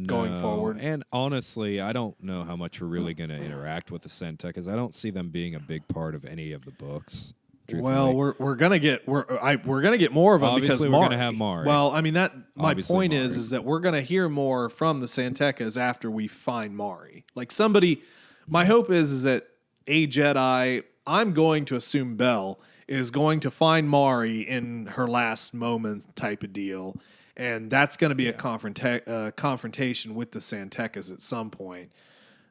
going forward. And honestly, I don't know how much we're really going to interact with the Sentekas. I don't see them being a big part of any of the books. Truthfully. Well, we're gonna get more of them. Obviously, because we're gonna have Mari. Well, I mean, that my Obviously, point Mari. is that we're gonna hear more from the Santekas after we find Mari. Like somebody, my hope is that a Jedi, I'm going to assume Bell, is going to find Mari in her last moment type of deal, and that's going to be a confrontation with the Santekas at some point.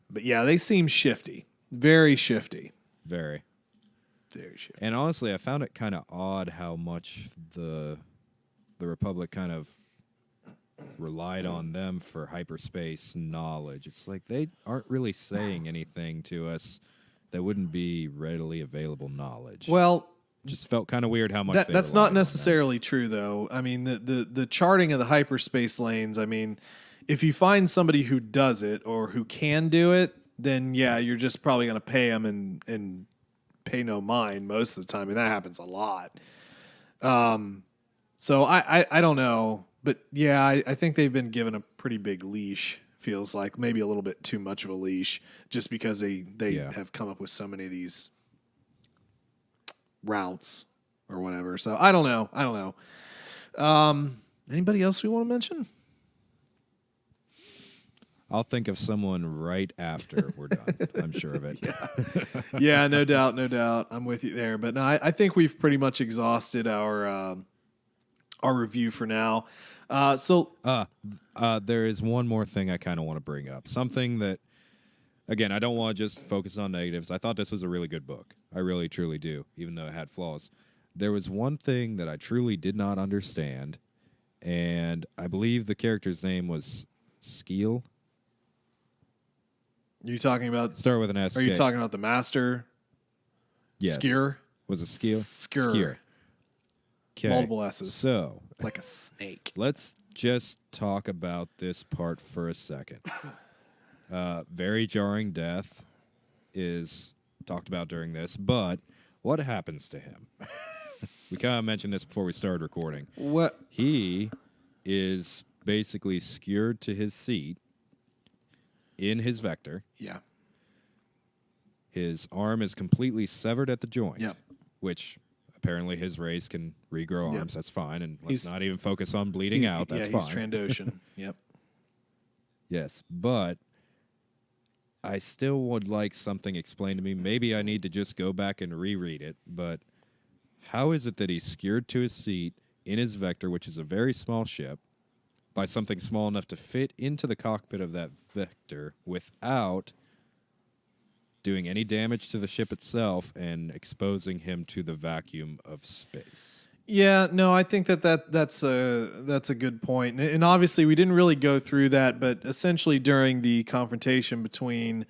But yeah, they seem shifty, very shifty. Very. Very shifty. And honestly, I found it kind of odd how much the Republic kind of relied on them for hyperspace knowledge. It's like they aren't really saying anything to us that wouldn't be readily available knowledge. Well, just felt kind of weird how much that's not necessarily true, though. I mean, the charting of the hyperspace lanes, I mean, if you find somebody who does it or who can do it, then yeah, you're just probably going to pay them and pay no mind most of the time, and that happens a lot. So I don't know, but yeah, I think they've been given a pretty big leash. Feels like maybe a little bit too much of a leash, just because they have come up with so many of these routes or whatever. So I don't know. Anybody else we want to mention? I'll think of someone right after we're done. I'm sure of it. Yeah, no doubt. I'm with you there. But no, I think we've pretty much exhausted our review for now. There is one more thing I kind of want to bring up. Something that, again, I don't want to just focus on negatives. I thought this was a really good book. I really, truly do, even though it had flaws. There was one thing that I truly did not understand, and I believe the character's name was Skeel. You talking about? Start with an S. Are you talking about the master? Yes. Skier? Was it Skeel? Skier. Okay. Multiple S's. So, like a snake. let's just talk about this part for a second. Very jarring death is talked about during this, but what happens to him? We kind of mentioned this before we started recording. What? He is basically skewered to his seat in his vector. Yeah. His arm is completely severed at the joint. Yep. Which apparently his race can regrow arms. Yep. That's fine. And let's He's, not even focus on bleeding out. That's fine. He's Trandoshan. Yep. Yes. But I still would like something explained to me. Maybe I need to just go back and reread it. But how is it that he's skewered to his seat in his vector, which is a very small ship, by something small enough to fit into the cockpit of that vector without doing any damage to the ship itself and exposing him to the vacuum of space? Yeah, no, I think that's a good point. And obviously we didn't really go through that, but essentially during the confrontation between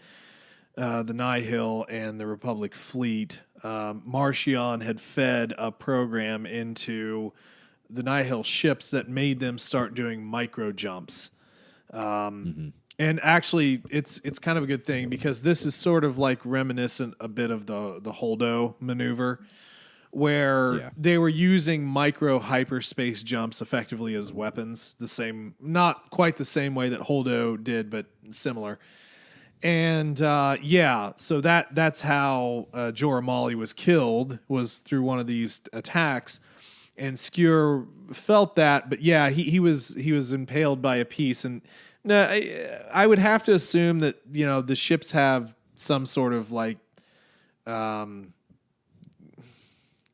the Nihil and the Republic fleet, Marchion had fed a program into the Nihil ships that made them start doing micro jumps. And actually, it's kind of a good thing because this is sort of like reminiscent a bit of the Holdo maneuver, where they were using micro hyperspace jumps effectively as weapons. The same, not quite the same way that Holdo did, but similar. And so that's how Jorah Mali was killed, was through one of these attacks. And Skewer felt that, but yeah, he was impaled by a piece. And no, I would have to assume that, you know, the ships have some sort of like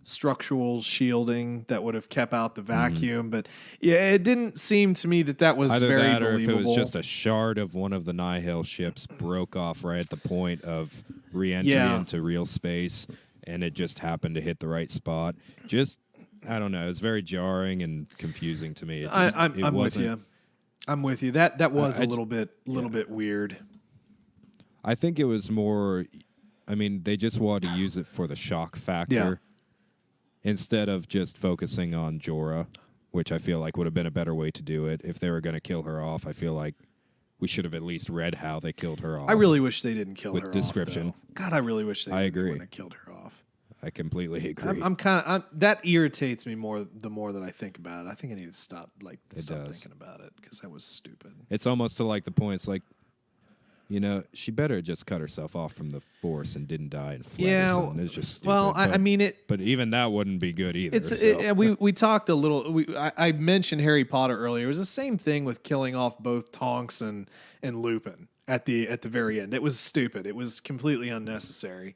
structural shielding that would have kept out the vacuum. But yeah, it didn't seem to me that was either very that or believable. if it was just a shard of one of the Nihil ships broke off right at the point of re-entry into real space, and it just happened to hit the right spot. Just, I don't know. It's very jarring and confusing to me. I'm with you. I'm with you. That was a little bit weird. I think it was more. I mean, they just wanted to use it for the shock factor instead of just focusing on Jorah, which I feel like would have been a better way to do it. If they were going to kill her off, I feel like we should have at least read how they killed her off. I really wish they didn't kill her with description. off. God, I really wish they wouldn't have killed her off. I completely agree. I'm kind of that irritates me more the more that I think about it. I think I need to stop thinking about it because that was stupid. It's almost to like the point. It's like, you know, she better just cut herself off from the Force and didn't die in flames. Yeah, it's just stupid. Well, I mean it. But even that wouldn't be good either. We talked a little. I mentioned Harry Potter earlier. It was the same thing with killing off both Tonks and Lupin at the very end. It was stupid. It was completely unnecessary.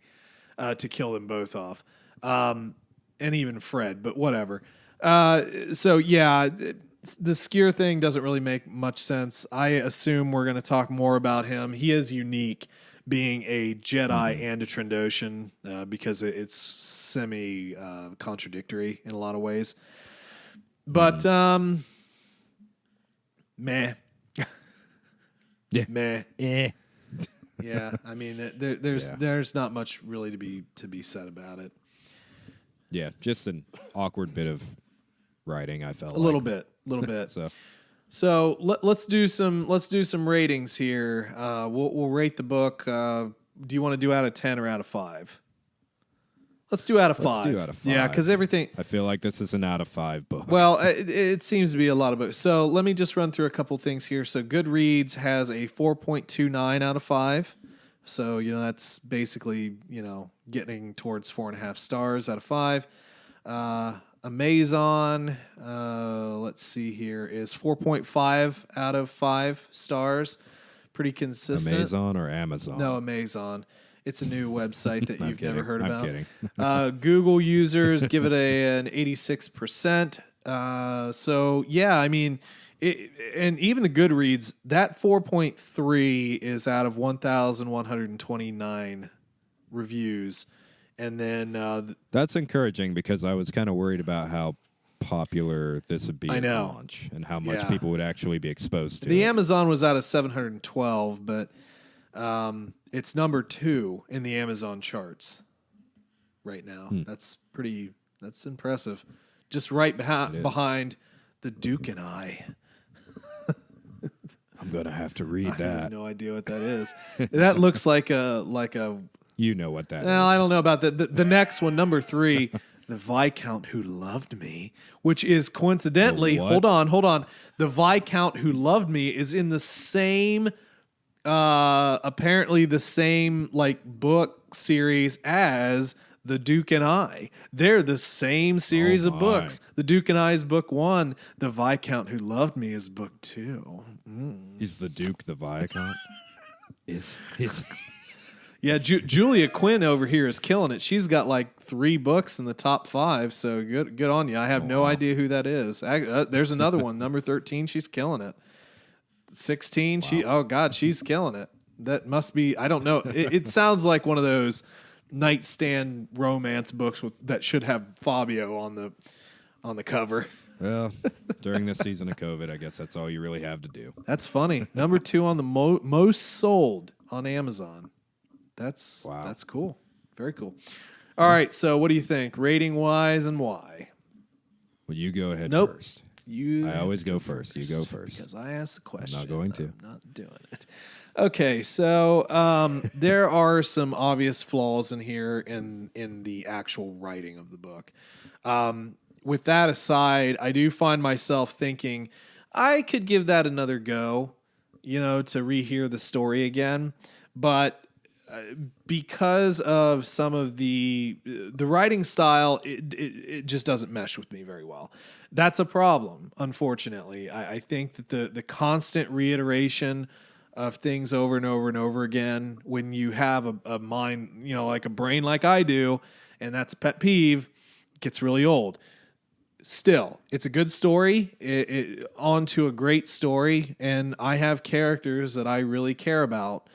To kill them both off, and even Fred, but whatever. So yeah, the Skier thing doesn't really make much sense. I assume we're going to talk more about him. He is unique, being a Jedi and a Trandoshan, because it's semi contradictory in a lot of ways. But meh, meh. Yeah, I mean, there's not much really to be said about it. Yeah, just an awkward bit of writing. I felt a little bit. So let's do some ratings here. We'll rate the book. Do you want to do out of 10 or out of 5? Let's do out of 5. Let's do out of 5. Yeah, because everything. I feel like this is an out of 5 book. Well, it seems to be a lot of books. So let me just run through a couple things here. So Goodreads has a 4.29 out of 5. So, you know, that's basically, you know, getting towards 4.5 stars out of 5. Amazon, let's see here, is 4.5 out of 5 stars. Pretty consistent. Amazon or Amazon? No, Amazon. It's a new website that you've never heard about. I'm kidding. Google users give it an 86%. So, yeah, I mean, and even the Goodreads, that 4.3 is out of 1,129 reviews. And then that's encouraging because I was kind of worried about how popular this would be at launch and how much people would actually be exposed to the it. Amazon was out of 712, but it's number 2 in the Amazon charts right now. That's impressive. Just right behind The Duke and I. I'm gonna have to read that. I have no idea what that is. That looks like a. You know what that is. Well, I don't know about that. The next one, number 3, The Viscount Who Loved Me, which is coincidentally, hold on. The Viscount Who Loved Me is in the same, apparently the same like book series as The Duke and I. They're the same series of books. The Duke and I is book 1. The Viscount Who Loved Me is book 2. Is the Duke the Viscount? is Yeah, Julia Quinn over here is killing it. She's got like 3 books in the top 5, so good on you. I have no idea who that is. There's another one, number 13. She's killing it. 16. Wow. She's killing it. That must be. I don't know. It sounds like one of those nightstand romance books that should have Fabio on the cover. Well, during this season of COVID, I guess that's all you really have to do. That's funny. Number 2 on the most sold on Amazon. That's cool. Very cool. All right, so what do you think? Rating wise and why? Well, you go ahead Nope. first. I always go first. You go first. Because I asked the question. I'm not going to. I'm not doing it. Okay, so there are some obvious flaws in here in the actual writing of the book. With that aside, I do find myself thinking I could give that another go, to rehear the story again. But because of some of the writing style, it just doesn't mesh with me very well. That's a problem, unfortunately. I think that the constant reiteration of things over and over and over again, when you have a mind, like a brain like I do, and that's a pet peeve, gets really old. Still, it's a good story, on to a great story, and I have characters that I really care about.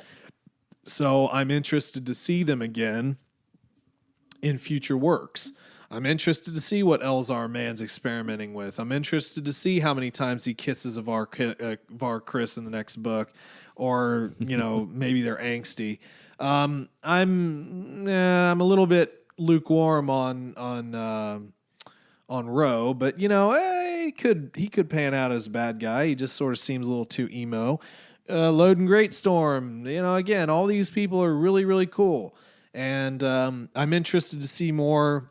So I'm interested to see them again in future works. I'm interested to see what Elzar Mann's experimenting with. I'm interested to see how many times he kisses Var Chris in the next book, or maybe they're angsty. I'm a little bit lukewarm on Ro, but he could pan out as a bad guy. He just sort of seems a little too emo. Loden Greatstorm, again, all these people are really, really cool. And I'm interested to see more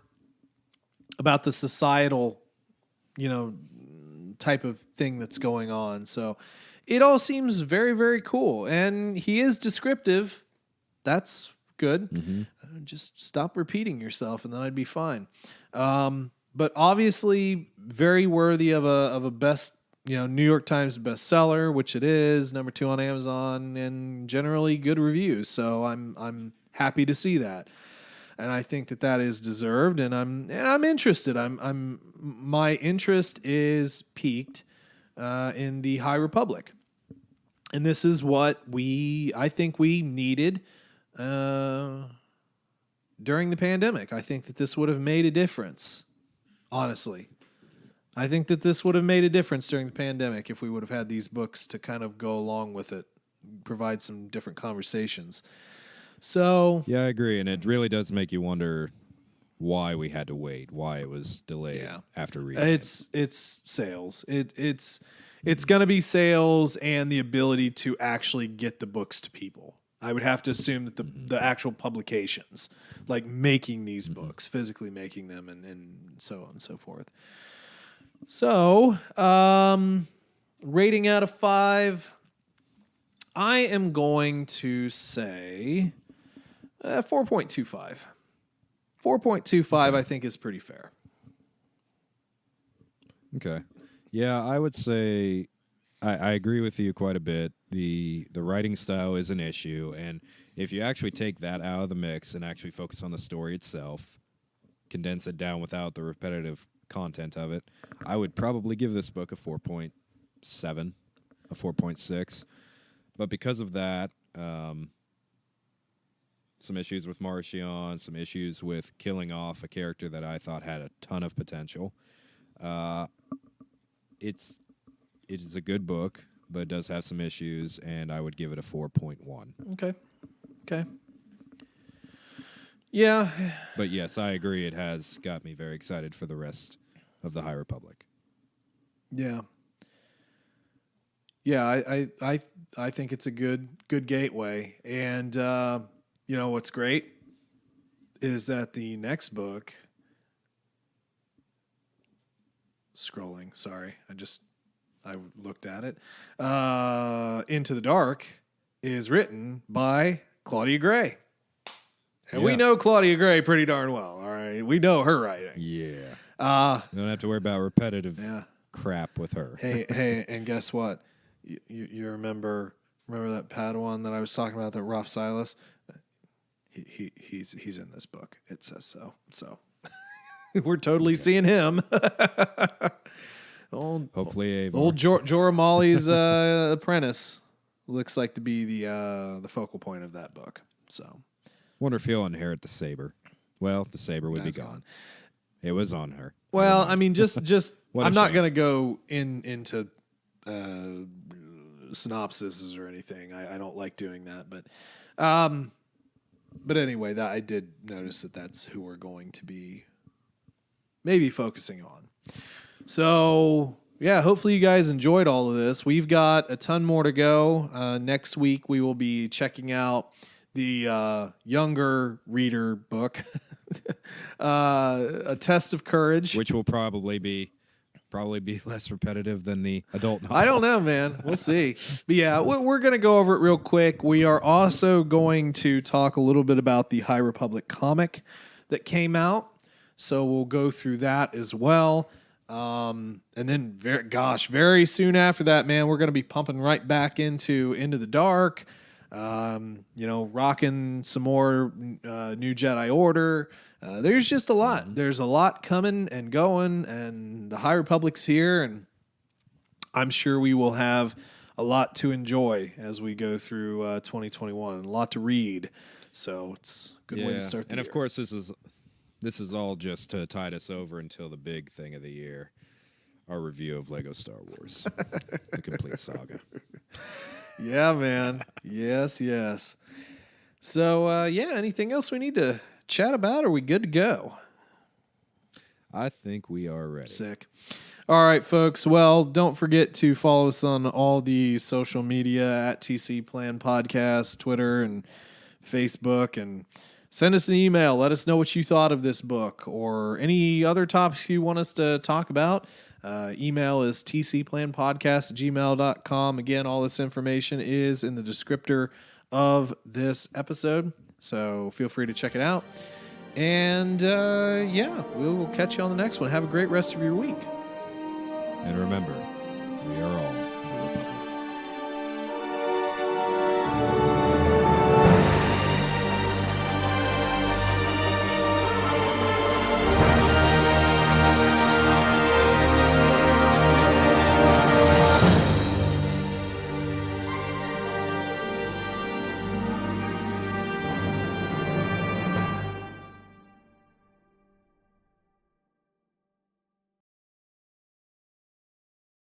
about the societal, type of thing that's going on. So it all seems very, very cool. And he is descriptive. That's good. Mm-hmm. Just stop repeating yourself and then I'd be fine. But obviously very worthy of a best, New York Times bestseller, which it is, number 2 on Amazon, and generally good reviews. So I'm happy to see that, and I think that is deserved. And I'm interested. My interest is piqued in the High Republic, and this is what I think we needed during the pandemic. I think that this would have made a difference. Honestly. I think that this would have made a difference during the pandemic if we would have had these books to kind of go along with it, provide some different conversations. So yeah, I agree, and it really does make you wonder why we had to wait, why it was delayed after reading. It's sales. It's going to be sales and the ability to actually get the books to people. I would have to assume that the actual publications, like making these books, physically making them, and so on and so forth. So, rating out of 5, I am going to say 4.25. 4.25, I think, is pretty fair. Okay. Yeah, I would say I agree with you quite a bit. The writing style is an issue, and if you actually take that out of the mix and actually focus on the story itself, condense it down without the repetitive content of it, I would probably give this book a 4.7, a 4.6. But because of that, some issues with Marchion, some issues with killing off a character that I thought had a ton of potential. It is a good book, but it does have some issues, and I would give it a 4.1. Okay. Yeah. But yes, I agree. It has got me very excited for the rest of the High Republic. Yeah. Yeah, I think it's a good gateway. And what's great is that the next book, scrolling, sorry, I looked at it. Into the Dark is written by Claudia Gray. And we know Claudia Gray pretty darn well, all right? We know her writing. Yeah. You don't have to worry about repetitive crap with her. Hey, and guess what? You remember that Padawan that I was talking about, that Raph Silas? He's in this book. It says so. So we're totally seeing him. Hopefully, old Jorah Molly's apprentice looks like to be the focal point of that book. So, wonder if he'll inherit the saber. Well, the saber would be gone. It was on her. Well, I mean, just I'm not going to go into synopsises or anything. I don't like doing that, but anyway, that I did notice that's who we're going to be maybe focusing on. So yeah, hopefully you guys enjoyed all of this. We've got a ton more to go. Next week, we will be checking out the younger reader book, A Test of Courage. Which will probably be less repetitive than the adult novel. I don't know, man. We'll see. But yeah, we're going to go over it real quick. We are also going to talk a little bit about the High Republic comic that came out. So we'll go through that as well. And then, very soon after that, man, we're going to be pumping right back into the Dark. Rocking some more New Jedi Order. There's just a lot. Mm-hmm. There's a lot coming and going, and the High Republic's here, and I'm sure we will have a lot to enjoy as we go through 2021, and a lot to read. So it's a good way to start the year. And of course, this is all just to tide us over until the big thing of the year, our review of Lego Star Wars, the complete saga. Yeah, man. Yes. So, anything else we need to chat about? Or are we good to go? I think we are ready. Sick. All right, folks. Well, don't forget to follow us on all the social media at TC Plan Podcast, Twitter and Facebook, and send us an email. Let us know what you thought of this book or any other topics you want us to talk about. Email is tcplanpodcast@gmail.com. Again, all this information is in the descriptor of this episode, so feel free to check it out. And we will catch you on the next one. Have a great rest of your week. And remember, we are all